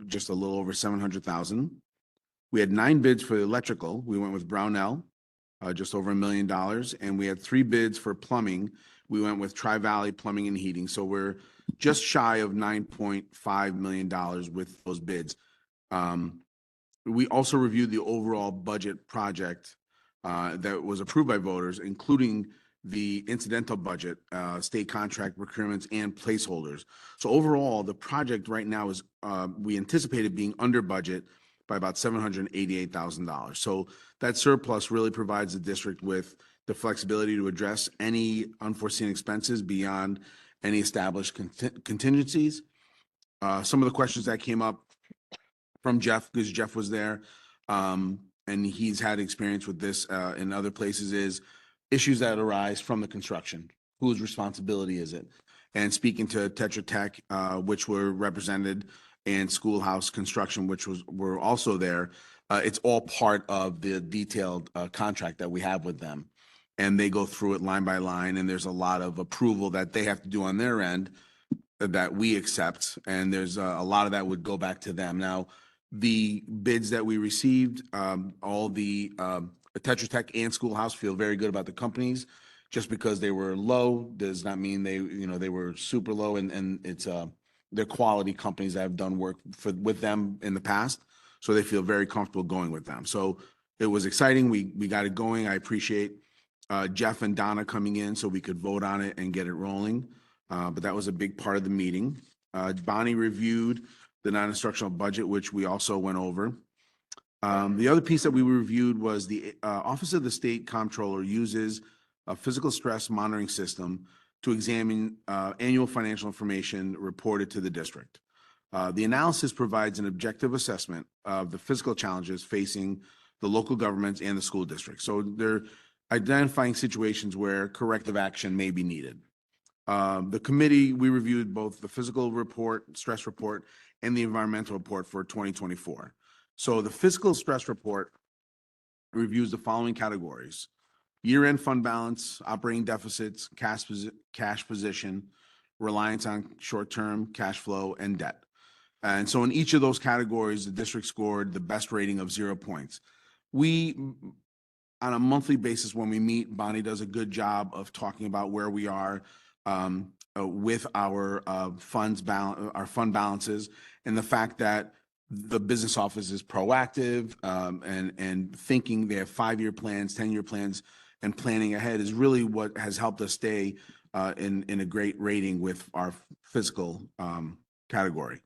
just a little over $700,000. We had 9 bids for electrical. We went with Brownell, just over $1 million. And we had 3 bids for plumbing. We went with Tri-Valley Plumbing and Heating. So we're just shy of $9.5 million with those bids. We also reviewed the overall budget project that was approved by voters, including the incidental budget, state contract procurements, and placeholders. So overall, the project right now is, we anticipated being under budget by about $788,000. So that surplus really provides the district with the flexibility to address any unforeseen expenses beyond any established contingencies. Some of the questions that came up from Jeff, because Jeff was there, and he's had experience with this in other places, is issues that arise from the construction. Whose responsibility is it? And speaking to Tetra Tech, which were represented, and Schoolhouse Construction, which were also there, it's all part of the detailed contract that we have with them. And they go through it line by line, and there's a lot of approval that they have to do on their end that we accept. And there's a lot of that would go back to them. Now, the bids that we received, all the Tetra Tech and Schoolhouse feel very good about the companies. Just because they were low does not mean they were super low, and it's they're quality companies that have done work with them in the past, so they feel very comfortable going with them. So it was exciting. We got it going. I appreciate Jeff and Donna coming in so we could vote on it and get it rolling. But that was a big part of the meeting. Bonnie reviewed the non-instructional budget, which we also went over. The other piece that we reviewed was the Office of the State Comptroller uses a physical stress monitoring system to examine annual financial information reported to the district. The analysis provides an objective assessment of the physical challenges facing the local governments and the school district. So they're identifying situations where corrective action may be needed. The committee, we reviewed both the physical report, stress report, and the environmental report for 2024. So the physical stress report reviews the following categories: year-end fund balance, operating deficits, cash position, reliance on short-term cash flow, and debt. And so in each of those categories, the district scored the best rating of 0 points. We, on a monthly basis, when we meet, Bonnie does a good job of talking about where we are with our fund balances, and the fact that the business office is proactive and thinking. They have 5-year plans, 10-year plans, and planning ahead is really what has helped us stay in a great rating with our physical category.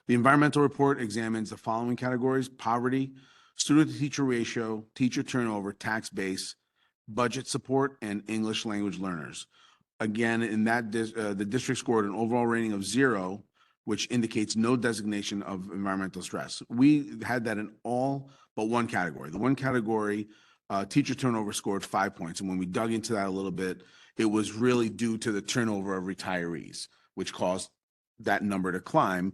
The environmental report examines the following categories: poverty, student-to-teacher ratio, teacher turnover, tax base, budget support, and English language learners. Again, in that, the district scored an overall rating of 0, which indicates no designation of environmental stress. We had that in all but one category. The one category, teacher turnover, scored 5 points. And when we dug into that a little bit, it was really due to the turnover of retirees, which caused that number to climb.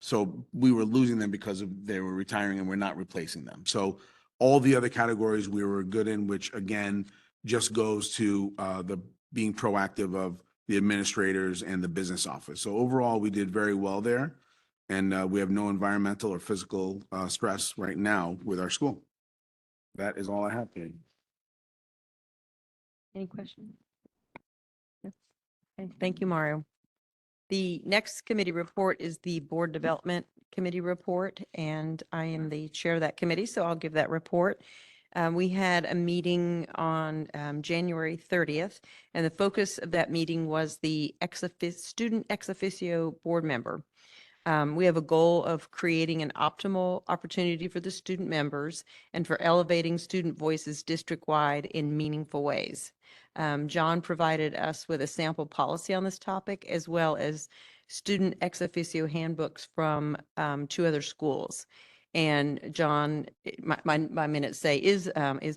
So we were losing them because they were retiring and we're not replacing them. So all the other categories we were good in, which again, just goes to the being proactive of the administrators and the business office. So overall, we did very well there. And we have no environmental or physical stress right now with our school. That is all I have today. Any questions? No? Okay, thank you, Mario. The next committee report is the Board Development Committee report, and I am the chair of that committee, so I'll give that report. We had a meeting on January 30th, and the focus of that meeting was the student ex officio board member. We have a goal of creating an optimal opportunity for the student members and for elevating student voices district-wide in meaningful ways. John provided us with a sample policy on this topic, as well as student ex officio handbooks from 2 other schools. And John, my minutes say, is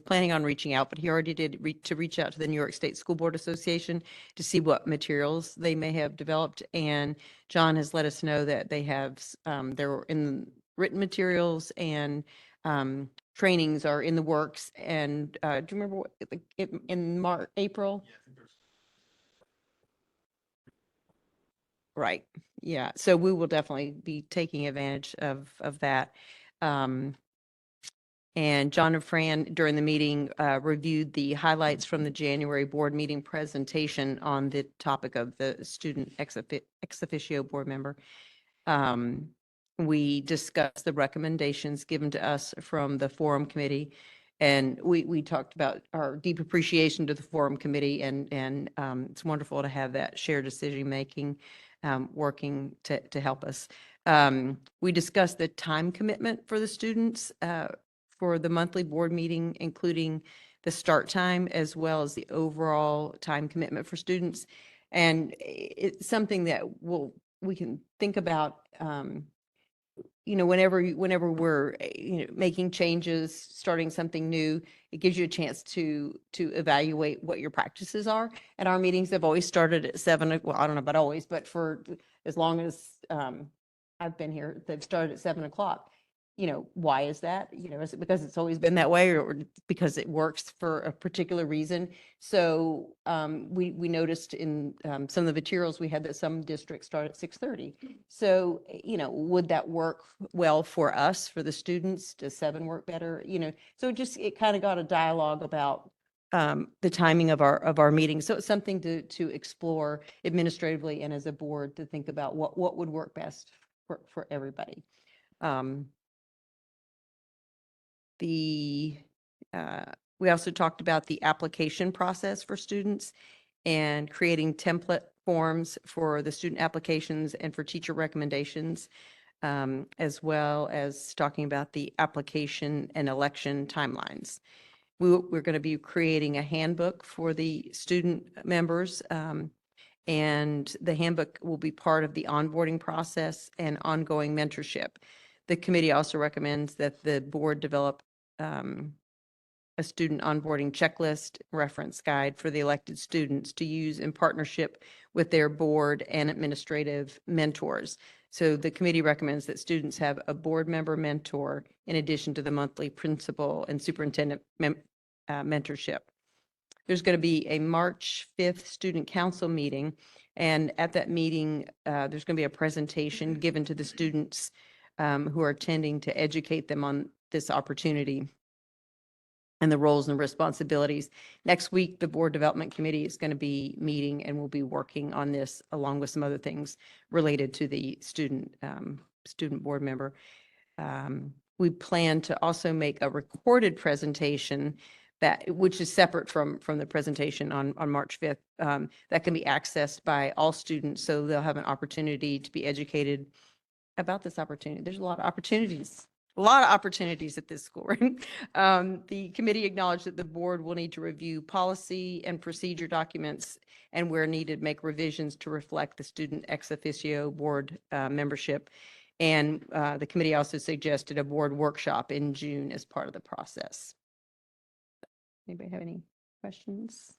planning on reaching out, but he already did reach out to the New York State School Board Association to see what materials they may have developed. And John has let us know that they have, they're in written materials and trainings are in the works. And do you remember what, in April? Right. Yeah. So we will definitely be taking advantage of that. And John and Fran, during the meeting, reviewed the highlights from the January board meeting presentation on the topic of the student ex officio board member. We discussed the recommendations given to us from the forum committee. And we talked about our deep appreciation to the forum committee, and it's wonderful to have that shared decision-making working to help us. We discussed the time commitment for the students for the monthly board meeting, including the start time as well as the overall time commitment for students. And it's something that we can think about, whenever we're, making changes, starting something new. It gives you a chance to evaluate what your practices are. And our meetings have always started at 7. Well, I don't know about always, but for as long as I've been here, they've started at 7 o'clock. Why is that? Is it because it's always been that way, or because it works for a particular reason? So we noticed in some of the materials we had that some districts start at 6:30. So, would that work well for us, for the students? Does 7 work better? So it kind of got a dialogue about the timing of our meetings. So it's something to explore administratively and as a board to think about what would work best for everybody. We also talked about the application process for students and creating template forms for the student applications and for teacher recommendations. as well as talking about the application and election timelines. We're going to be creating a handbook for the student members, and the handbook will be part of the onboarding process and ongoing mentorship. The committee also recommends that the board develop a student onboarding checklist reference guide for the elected students to use in partnership with their board and administrative mentors. So the committee recommends that students have a board member mentor in addition to the monthly principal and superintendent mentorship. There's going to be a March 5th student council meeting. And at that meeting, there's going to be a presentation given to the students who are attending to educate them on this opportunity and the roles and responsibilities. Next week, the Board Development Committee is going to be meeting and we'll be working on this along with some other things related to the student board member. We plan to also make a recorded presentation which is separate from the presentation on March 5th, that can be accessed by all students. So they'll have an opportunity to be educated about this opportunity. There's a lot of opportunities. A lot of opportunities at this school. The committee acknowledged that the board will need to review policy and procedure documents and where needed, make revisions to reflect the student ex officio board membership. And the committee also suggested a board workshop in June as part of the process. Anybody have any questions?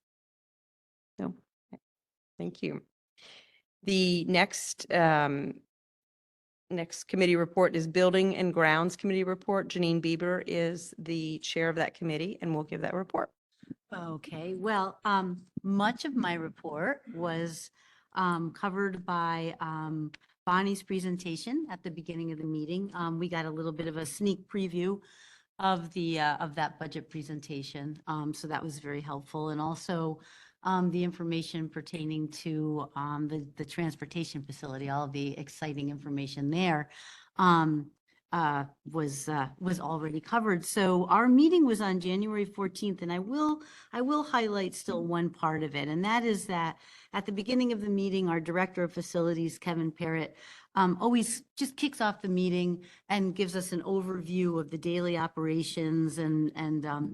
No? Thank you. The next committee report is Building and Grounds Committee Report. Janine Bieber is the chair of that committee, and we'll give that report. Okay, well, much of my report was covered by Bonnie's presentation at the beginning of the meeting. We got a little bit of a sneak preview of that budget presentation, so that was very helpful. And also the information pertaining to the transportation facility, all the exciting information there was already covered. So our meeting was on January 14th, and I will highlight still one part of it, and that is that at the beginning of the meeting, our Director of Facilities, Kevin Parrott, always just kicks off the meeting and gives us an overview of the daily operations and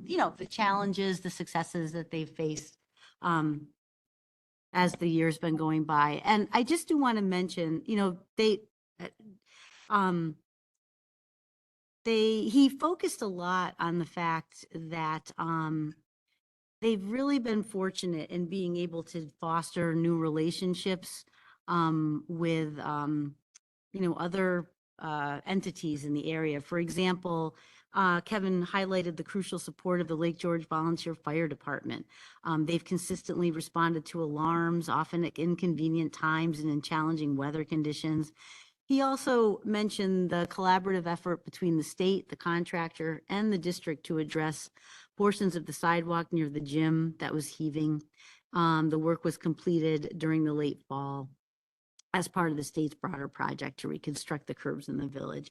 you know, the challenges, the successes that they've faced as the year's been going by. And I just do want to mention, you know, he focused a lot on the fact that they've really been fortunate in being able to foster new relationships with you know, other entities in the area. For example, Kevin highlighted the crucial support of the Lake George Volunteer Fire Department. They've consistently responded to alarms, often at inconvenient times and in challenging weather conditions. He also mentioned the collaborative effort between the state, the contractor, and the district to address portions of the sidewalk near the gym that was heaving. The work was completed during the late fall as part of the state's broader project to reconstruct the curbs in the village.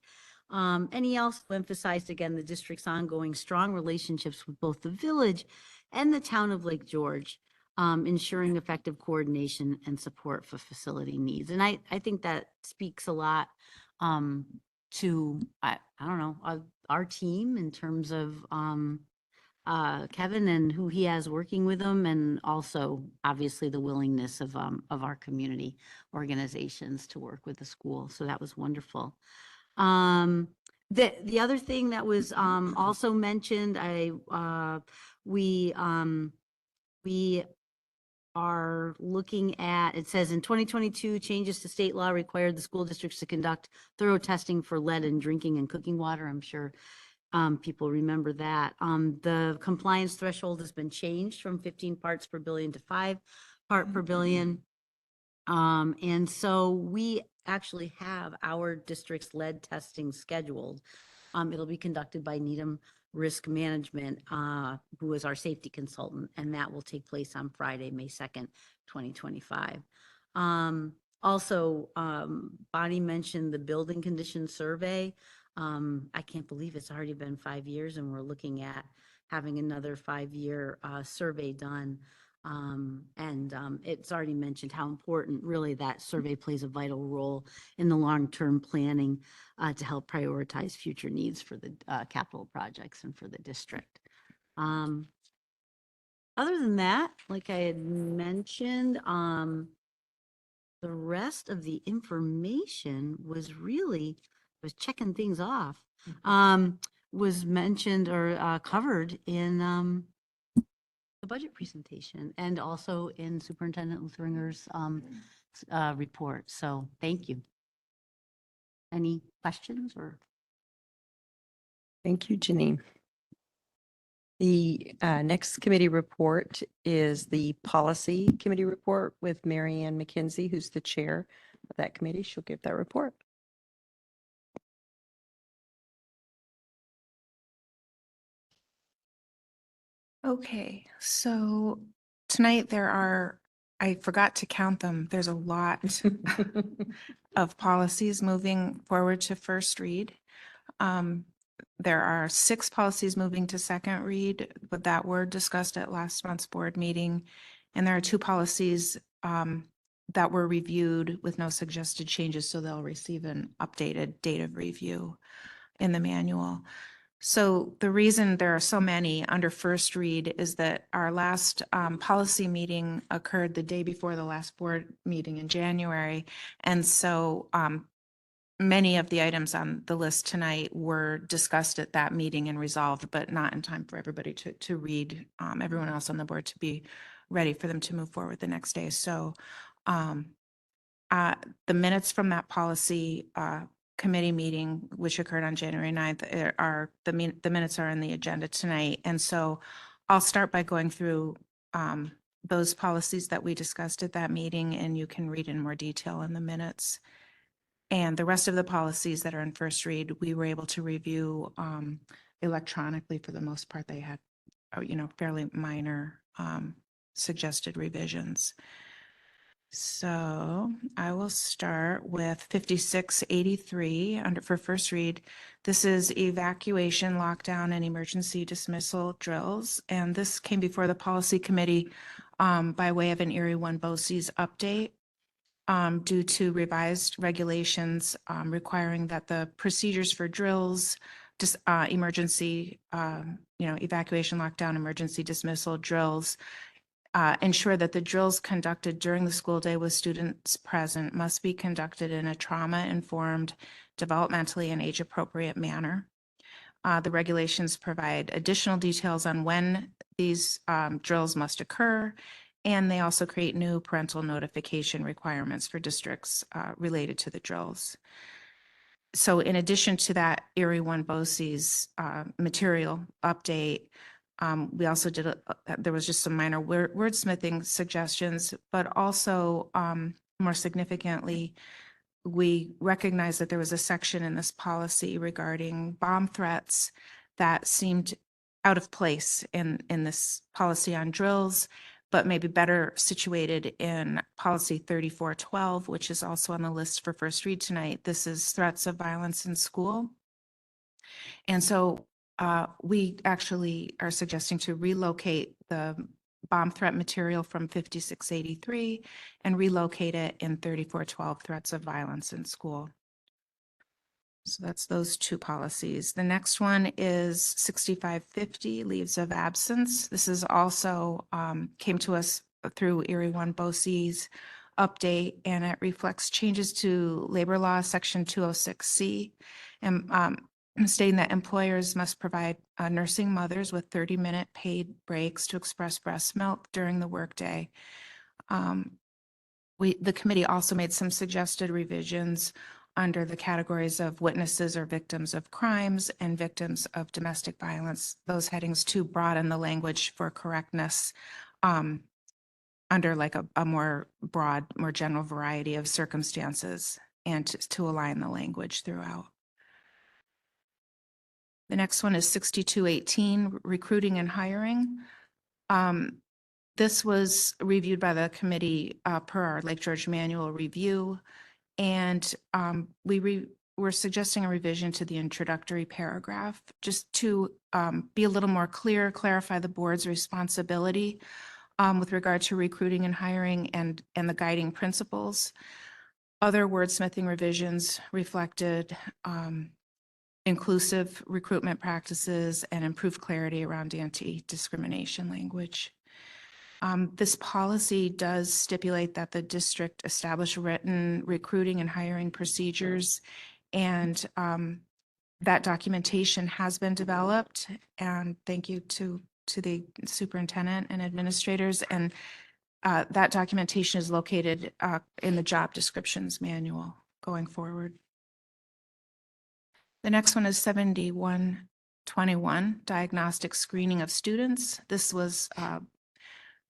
And he also emphasized again the district's ongoing strong relationships with both the village and the town of Lake George, ensuring effective coordination and support for facility needs. And I think that speaks a lot to, I don't know, our team in terms of Kevin and who he has working with him, and also obviously the willingness of our community organizations to work with the school. So that was wonderful. The other thing that was also mentioned, we are looking at, it says in 2022, changes to state law required the school districts to conduct thorough testing for lead in drinking and cooking water. I'm sure people remember that. The compliance threshold has been changed from 15 parts per billion to 5 part per billion. And so we actually have our district's lead testing scheduled. It'll be conducted by Needham Risk Management, who is our safety consultant, and that will take place on Friday, May 2nd, 2025. Also, Bonnie mentioned the building condition survey. I can't believe it's already been 5 years and we're looking at having another 5-year survey done. It's already mentioned how important really that survey plays a vital role in the long-term planning to help prioritize future needs for the capital projects and for the district. Other than that, like I had mentioned, the rest of the information was really, was checking things off, was mentioned or covered in the budget presentation and also in Superintendent Luthringer's report. So thank you. Any questions or? Thank you, Janine. The next committee report is the Policy Committee report with Mary Ann McKenzie, who's the chair of that committee. She'll give that report. Okay, so tonight I forgot to count them. There's a lot of policies moving forward to first read. There are 6 policies moving to second read, but that were discussed at last month's board meeting. And there are 2 policies that were reviewed with no suggested changes, so they'll receive an updated date of review in the manual. So the reason there are so many under first read is that our last policy meeting occurred the day before the last board meeting in January. And so many of the items on the list tonight were discussed at that meeting and resolved, but not in time for everybody to read, everyone else on the board to be ready for them to move forward the next day. So the minutes from that policy committee meeting, which occurred on January 9th, the minutes are in the agenda tonight. And so I'll start by going through those policies that we discussed at that meeting, and you can read in more detail in the minutes. And the rest of the policies that are in first read, we were able to review electronically for the most part. They had, fairly minor suggested revisions. So I will start with 5683 for first read. This is evacuation, lockdown, and emergency dismissal drills. And this came before the policy committee by way of an Erie One BOCES update due to revised regulations requiring that the procedures for drills, emergency, evacuation, lockdown, emergency dismissal drills ensure that the drills conducted during the school day with students present must be conducted in a trauma-informed, developmentally and age-appropriate manner. The regulations provide additional details on when these drills must occur, and they also create new parental notification requirements for districts related to the drills. So in addition to that Erie One BOCES material update, we also did, there was just some minor wordsmithing suggestions, but also more significantly, we recognized that there was a section in this policy regarding bomb threats that seemed out of place in this policy on drills, but maybe better situated in policy 3412, which is also on the list for first read tonight. This is threats of violence in school. And so we actually are suggesting to relocate the bomb threat material from 5683 and relocate it in 3412, threats of violence in school. So that's those 2 policies. The next one is 6550, leaves of absence. This is also came to us through Erie One BOCES update, and it reflects changes to labor law section 206C, and stating that employers must provide nursing mothers with 30-minute paid breaks to express breast milk during the workday. The committee also made some suggested revisions under the categories of witnesses or victims of crimes and victims of domestic violence. Those headings to broaden the language for correctness under like a more broad, more general variety of circumstances, and to align the language throughout. The next one is 6218, recruiting and hiring. This was reviewed by the committee per our Lake George manual review. And we're suggesting a revision to the introductory paragraph just to be a little more clear, clarify the board's responsibility with regard to recruiting and hiring and the guiding principles. Other wordsmithing revisions reflected inclusive recruitment practices and improved clarity around anti-discrimination language. This policy does stipulate that the district establish written recruiting and hiring procedures, and that documentation has been developed. And thank you to the superintendent and administrators. And that documentation is located in the job descriptions manual going forward. The next one is 7121, diagnostic screening of students. This was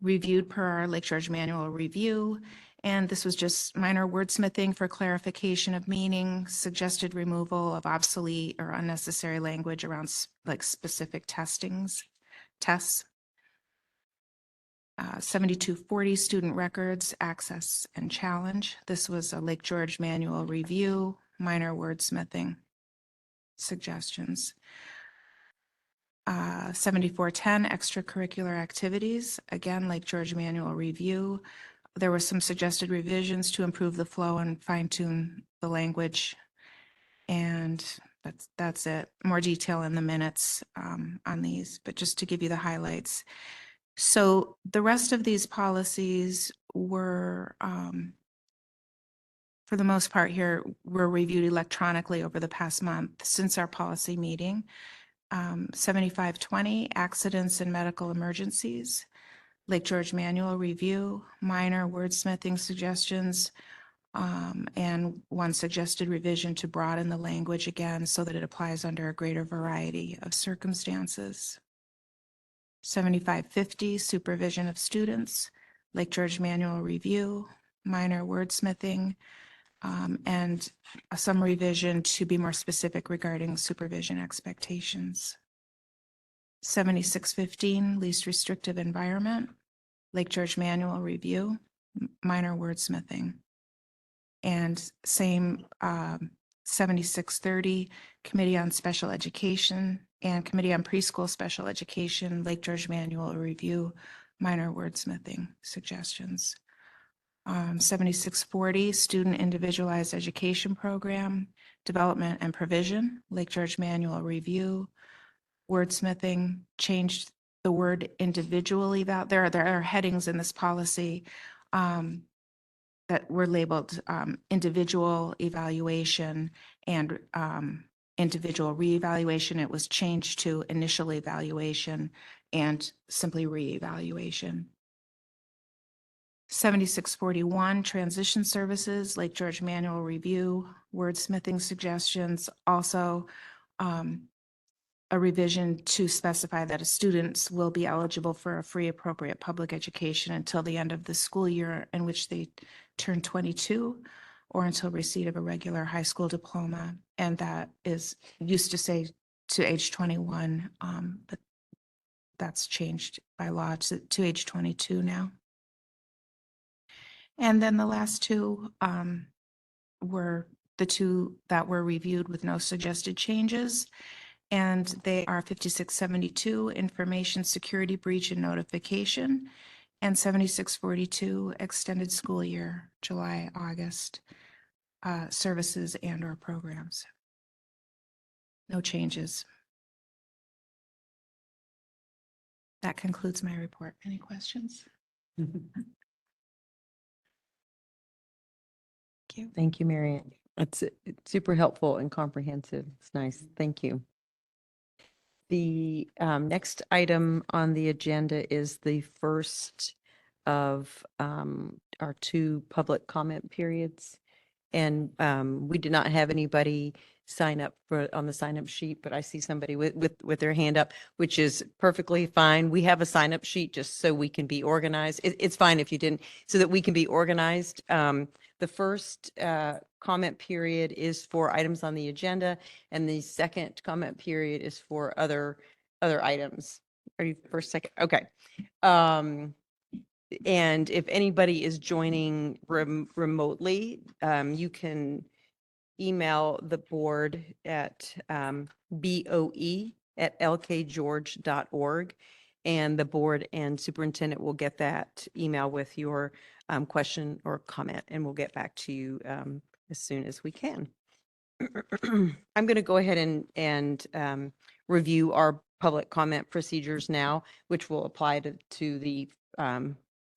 reviewed per our Lake George manual review. And this was just minor wordsmithing for clarification of meaning, suggested removal of obsolete or unnecessary language around like specific tests. 7240, student records, access and challenge. This was a Lake George manual review, minor wordsmithing suggestions. 7410, extracurricular activities. Again, Lake George manual review. There were some suggested revisions to improve the flow and fine tune the language. And that's it. More detail in the minutes on these, but just to give you the highlights. So the rest of these policies were, for the most part here, were reviewed electronically over the past month since our policy meeting. 7520, accidents and medical emergencies. Lake George manual review, minor wordsmithing suggestions, and one suggested revision to broaden the language again so that it applies under a greater variety of circumstances. 7550, supervision of students, Lake George manual review, minor wordsmithing, and some revision to be more specific regarding supervision expectations. 7615, least restrictive environment, Lake George manual review, minor wordsmithing. And same 7630, Committee on Special Education and Committee on Preschool Special Education, Lake George manual review, minor wordsmithing suggestions. 7640, Student Individualized Education Program, Development and Provision, Lake George manual review, wordsmithing, changed the word individually. There are headings in this policy that were labeled individual evaluation and individual reevaluation. It was changed to initial evaluation and simply reevaluation. 7641, transition services, Lake George manual review, wordsmithing suggestions. Also, a revision to specify that students will be eligible for a free appropriate public education until the end of the school year in which they turn 22 or until receipt of a regular high school diploma. And that is used to say to age 21, but that's changed by law to age 22 now. And then the last two were the two that were reviewed with no suggested changes. And they are 5672, information security breach and notification, and 7642, extended school year, July, August, services and or programs. No changes. That concludes my report. Any questions? Thank you. Thank you, Marian. It's super helpful and comprehensive. It's nice. Thank you. The next item on the agenda is the first of our two public comment periods. And we did not have anybody sign up on the sign up sheet, but I see somebody with their hand up, which is perfectly fine. We have a sign up sheet just so we can be organized. It's fine if you didn't, so that we can be organized. The first comment period is for items on the agenda, and the second comment period is for other items. Are you first, second? Okay. And if anybody is joining remotely, you can email the board at boe@lkgeorge.org, and the board and superintendent will get that email with your question or comment, and we'll get back to you as soon as we can. I'm going to go ahead and review our public comment procedures now, which will apply to the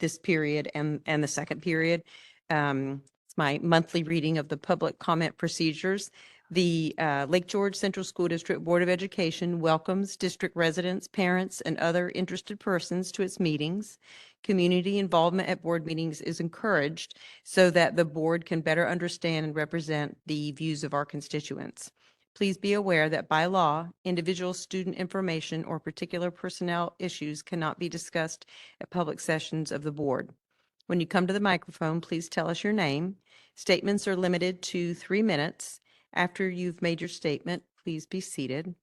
this period and the second period. It's my monthly reading of the public comment procedures. The Lake George Central School District Board of Education welcomes district residents, parents, and other interested persons to its meetings. Community involvement at board meetings is encouraged so that the board can better understand and represent the views of our constituents. Please be aware that by law, individual student information or particular personnel issues cannot be discussed at public sessions of the board. When you come to the microphone, please tell us your name. Statements are limited to 3 minutes. After you've made your statement, please be seated.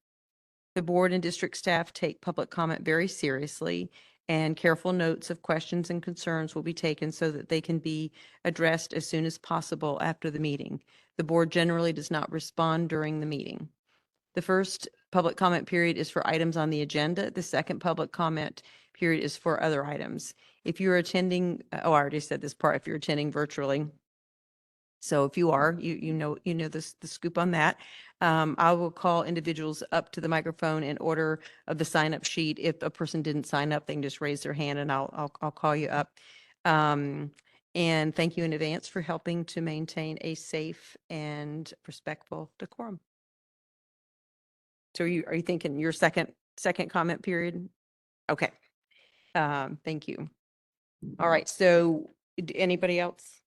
The board and district staff take public comment very seriously, and careful notes of questions and concerns will be taken so that they can be addressed as soon as possible after the meeting. The board generally does not respond during the meeting. The first public comment period is for items on the agenda. The second public comment period is for other items. If you're attending, I already said this part, if you're attending virtually. So if you are, you know the scoop on that. I will call individuals up to the microphone in order of the sign up sheet. If a person didn't sign up, they can just raise their hand and I'll call you up. And thank you in advance for helping to maintain a safe and respectful decorum. So are you thinking your second comment period? Okay. Thank you. All right. So anybody else?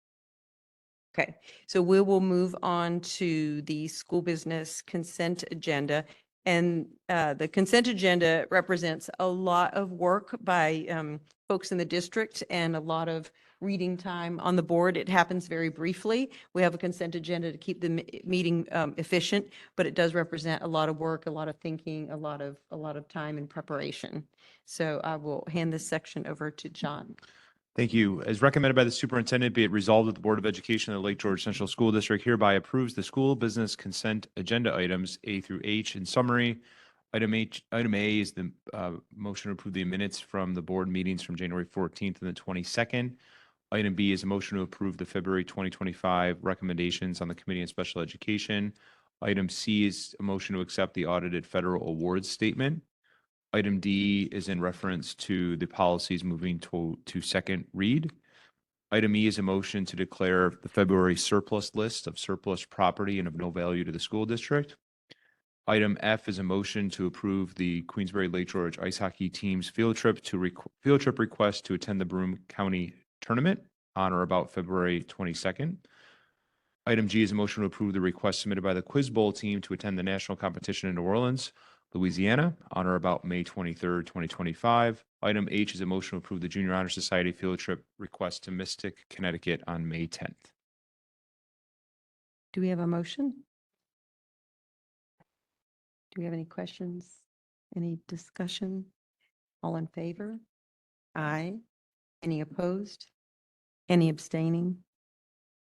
Okay, so we will move on to the school business consent agenda. And the consent agenda represents a lot of work by folks in the district and a lot of reading time on the board. It happens very briefly. We have a consent agenda to keep the meeting efficient, but it does represent a lot of work, a lot of thinking, a lot of time and preparation. So I will hand this section over to John. Thank you. As recommended by the superintendent, be it resolved that the Board of Education of the Lake George Central School District hereby approves the school business consent agenda items A through H. In summary, item A is the motion to approve the minutes from the board meetings from January 14th and the 22nd. Item B is a motion to approve the February 2025 recommendations on the Committee on Special Education. Item C is a motion to accept the audited federal awards statement. Item D is in reference to the policies moving to second read. Item E is a motion to declare the February surplus list of surplus property and of no value to the school district. Item F is a motion to approve the Queensbury Lake George ice hockey team's field trip request to attend the Broome County tournament on or about February 22nd. Item G is a motion to approve the request submitted by the Quiz Bowl team to attend the national competition in New Orleans, Louisiana, on or about May 23rd, 2025. Item H is a motion to approve the Junior Honor Society field trip request to Mystic, Connecticut on May 10th. Do we have a motion? Do we have any questions? Any discussion? All in favor? Aye. Any opposed? Any abstaining?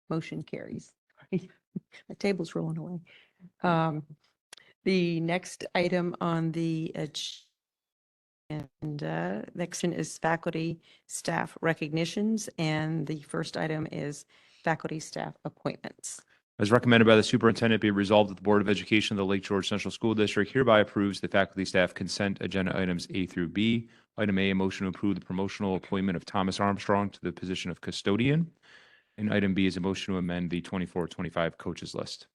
Motion carries. My table's rolling away. The next item on the agenda, next one is faculty staff recognitions, and the first item is faculty staff appointments. As recommended by the superintendent, be it resolved that the Board of Education of the Lake George Central School District hereby approves the faculty staff consent agenda items A through B. Item A, a motion to approve the promotional appointment of Thomas Armstrong to the position of custodian. And item B is a motion to amend the 24-25 coaches list.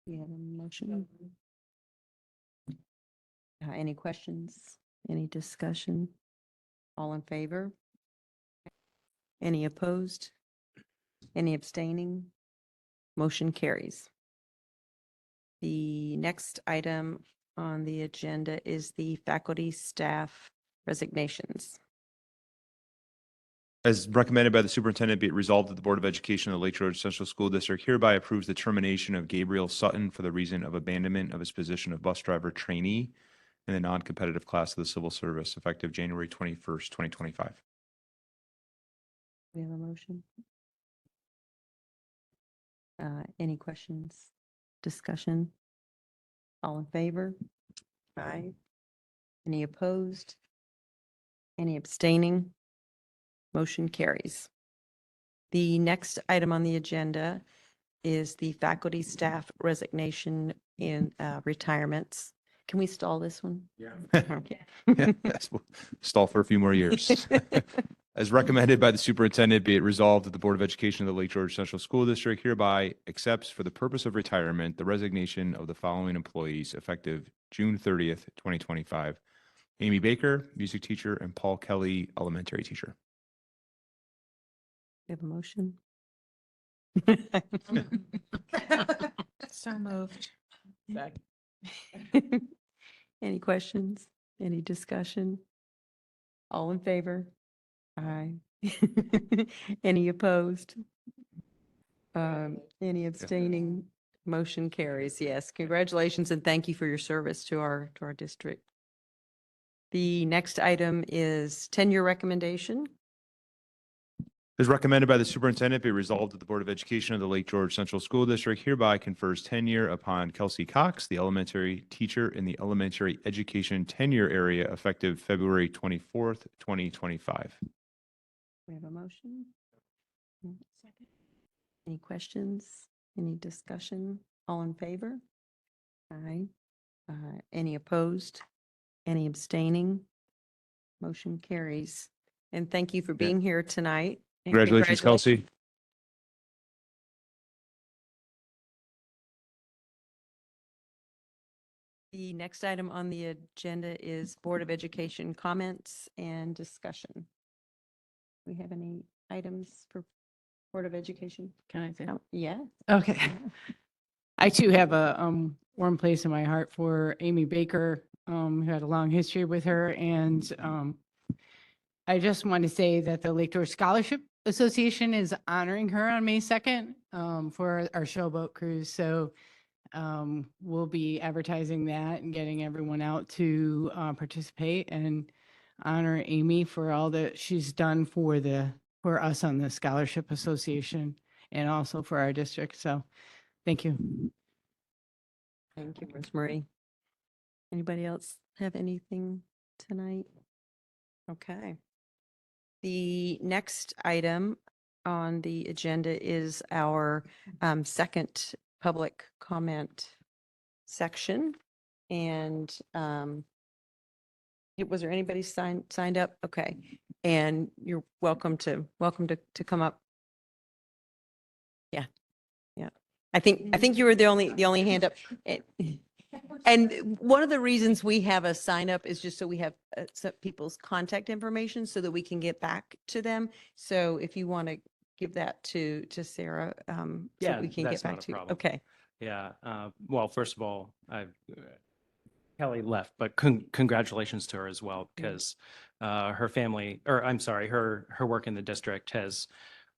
We have a motion. Any questions? Any discussion? All in favor? Any opposed? Any abstaining? Motion carries. The next item on the agenda is the faculty staff resignations. As recommended by the superintendent, be it resolved that the Board of Education of the Lake George Central School District hereby approves the termination of Gabriel Sutton for the reason of abandonment of his position of bus driver trainee in the non-competitive class of the civil service effective January 21st, 2025. We have a motion. Any questions? Discussion? All in favor? Aye. Any opposed? Any abstaining? Motion carries. The next item on the agenda is the faculty staff resignation in retirements. Can we stall this one? Yeah. Okay. Yes, we'll stall for a few more years. As recommended by the superintendent, be it resolved that the Board of Education of the Lake George Central School District hereby accepts for the purpose of retirement the resignation of the following employees effective June 30th, 2025. Amy Baker, music teacher, and Paul Kelly, elementary teacher. We have a motion? So moved. Any questions? Any discussion? All in favor? Aye. Any opposed? Any abstaining? Motion carries. Yes, congratulations and thank you for your service to our district. The next item is tenure recommendation. As recommended by the superintendent, be resolved that the Board of Education of the Lake George Central School District hereby confers tenure upon Kelsey Cox, the elementary teacher in the elementary education tenure area effective February 24th, 2025. We have a motion? Any questions? Any discussion? All in favor? Aye. Any opposed? Any abstaining? Motion carries. And thank you for being here tonight. And Congratulations, Kelsey. The next item on the agenda is Board of Education comments and discussion. We have any items for Board of Education? Can I say? Yeah. Okay. I too have a warm place in my heart for Amy Baker, who had a long history with her. And I just want to say that the Lake George Scholarship Association is honoring her on May 2nd for our showboat cruise. So we'll be advertising that and getting everyone out to participate and honor Amy for all that she's done for us on the Scholarship Association and also for our district. So thank you. Thank you, Rosemary. Anybody else have anything tonight? Okay. The next item on the agenda is our second public comment section. And was there anybody signed up? Okay. And you're welcome to come up. Yeah. Yeah. I think you were the only hand up. And one of the reasons we have a sign up is just so we have some people's contact information so that we can get back to them. So if you want to give that to Sarah, so Yeah, we can that's get back not a to you. problem. Okay. Yeah. Well, first of all, Kelly left, but congratulations to her as well, because her family, or I'm sorry, her work in the district has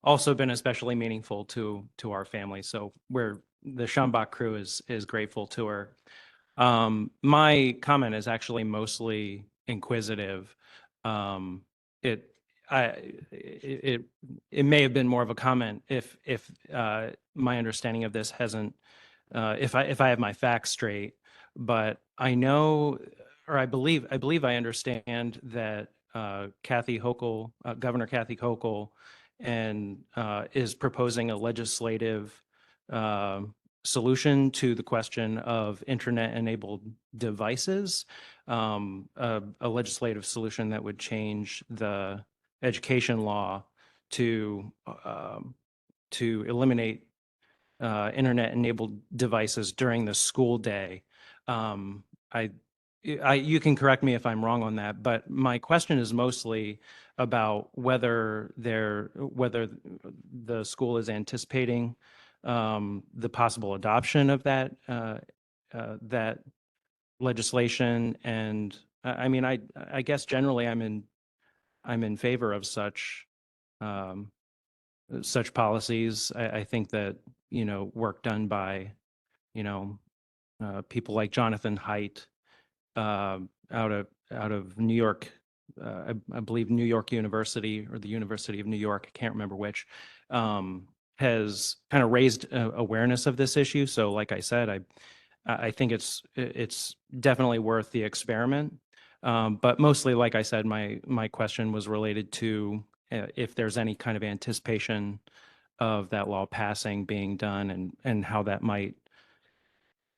also been especially meaningful to our family. So the Schambach crew is grateful to her. My comment is actually mostly inquisitive. It may have been more of a comment if my understanding of this hasn't, if I have my facts straight, but I know, or I believe I understand that Kathy Hochul, Governor Kathy Hochul, and is proposing a legislative solution to the question of internet-enabled devices, a legislative solution that would change the education law to eliminate internet-enabled devices during the school day. You can correct me if I'm wrong on that, but my question is mostly about whether the school is anticipating the possible adoption of that legislation. And I mean, I guess generally I'm in favor of such policies. I think that, work done by, people like Jonathan Haidt out of New York, I believe New York University or the University of New York, I can't remember which, has kind of raised awareness of this issue. So like I said, I think it's definitely worth the experiment. But mostly, like I said, my question was related to if there's any kind of anticipation of that law passing, being done, and how that might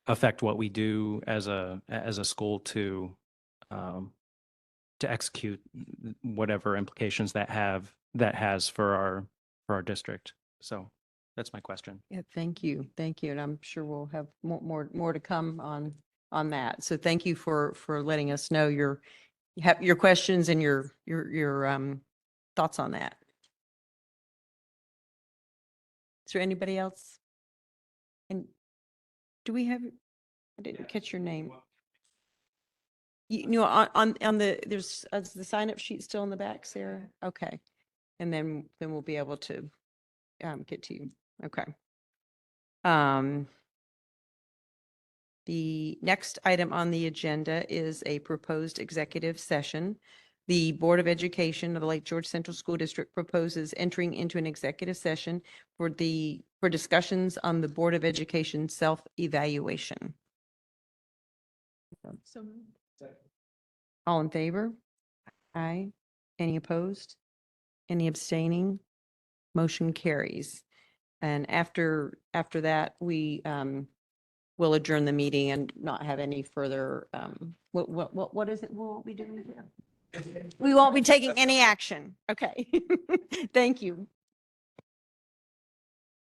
affect what we do as a school to execute whatever implications that has for our district. So that's my question. Yeah, thank you. Thank you. And I'm sure we'll have more to come on that. So thank you for letting us know your questions and your thoughts on that. Is there anybody else? And do we have, I didn't catch your name. You know, on the, there's, is the sign up sheet still in the back, Sarah? Okay. And then we'll be able to get to you. Okay. The next item on the agenda is a proposed executive session. The Board of Education of the Lake George Central School District proposes entering into an executive session for discussions on the Board of Education self-evaluation. All in favor? Aye. Any opposed? Any abstaining? Motion carries. And after that, we will adjourn the meeting and not have any further, what is it? We won't be doing here? We won't be taking any action. Okay. Thank you.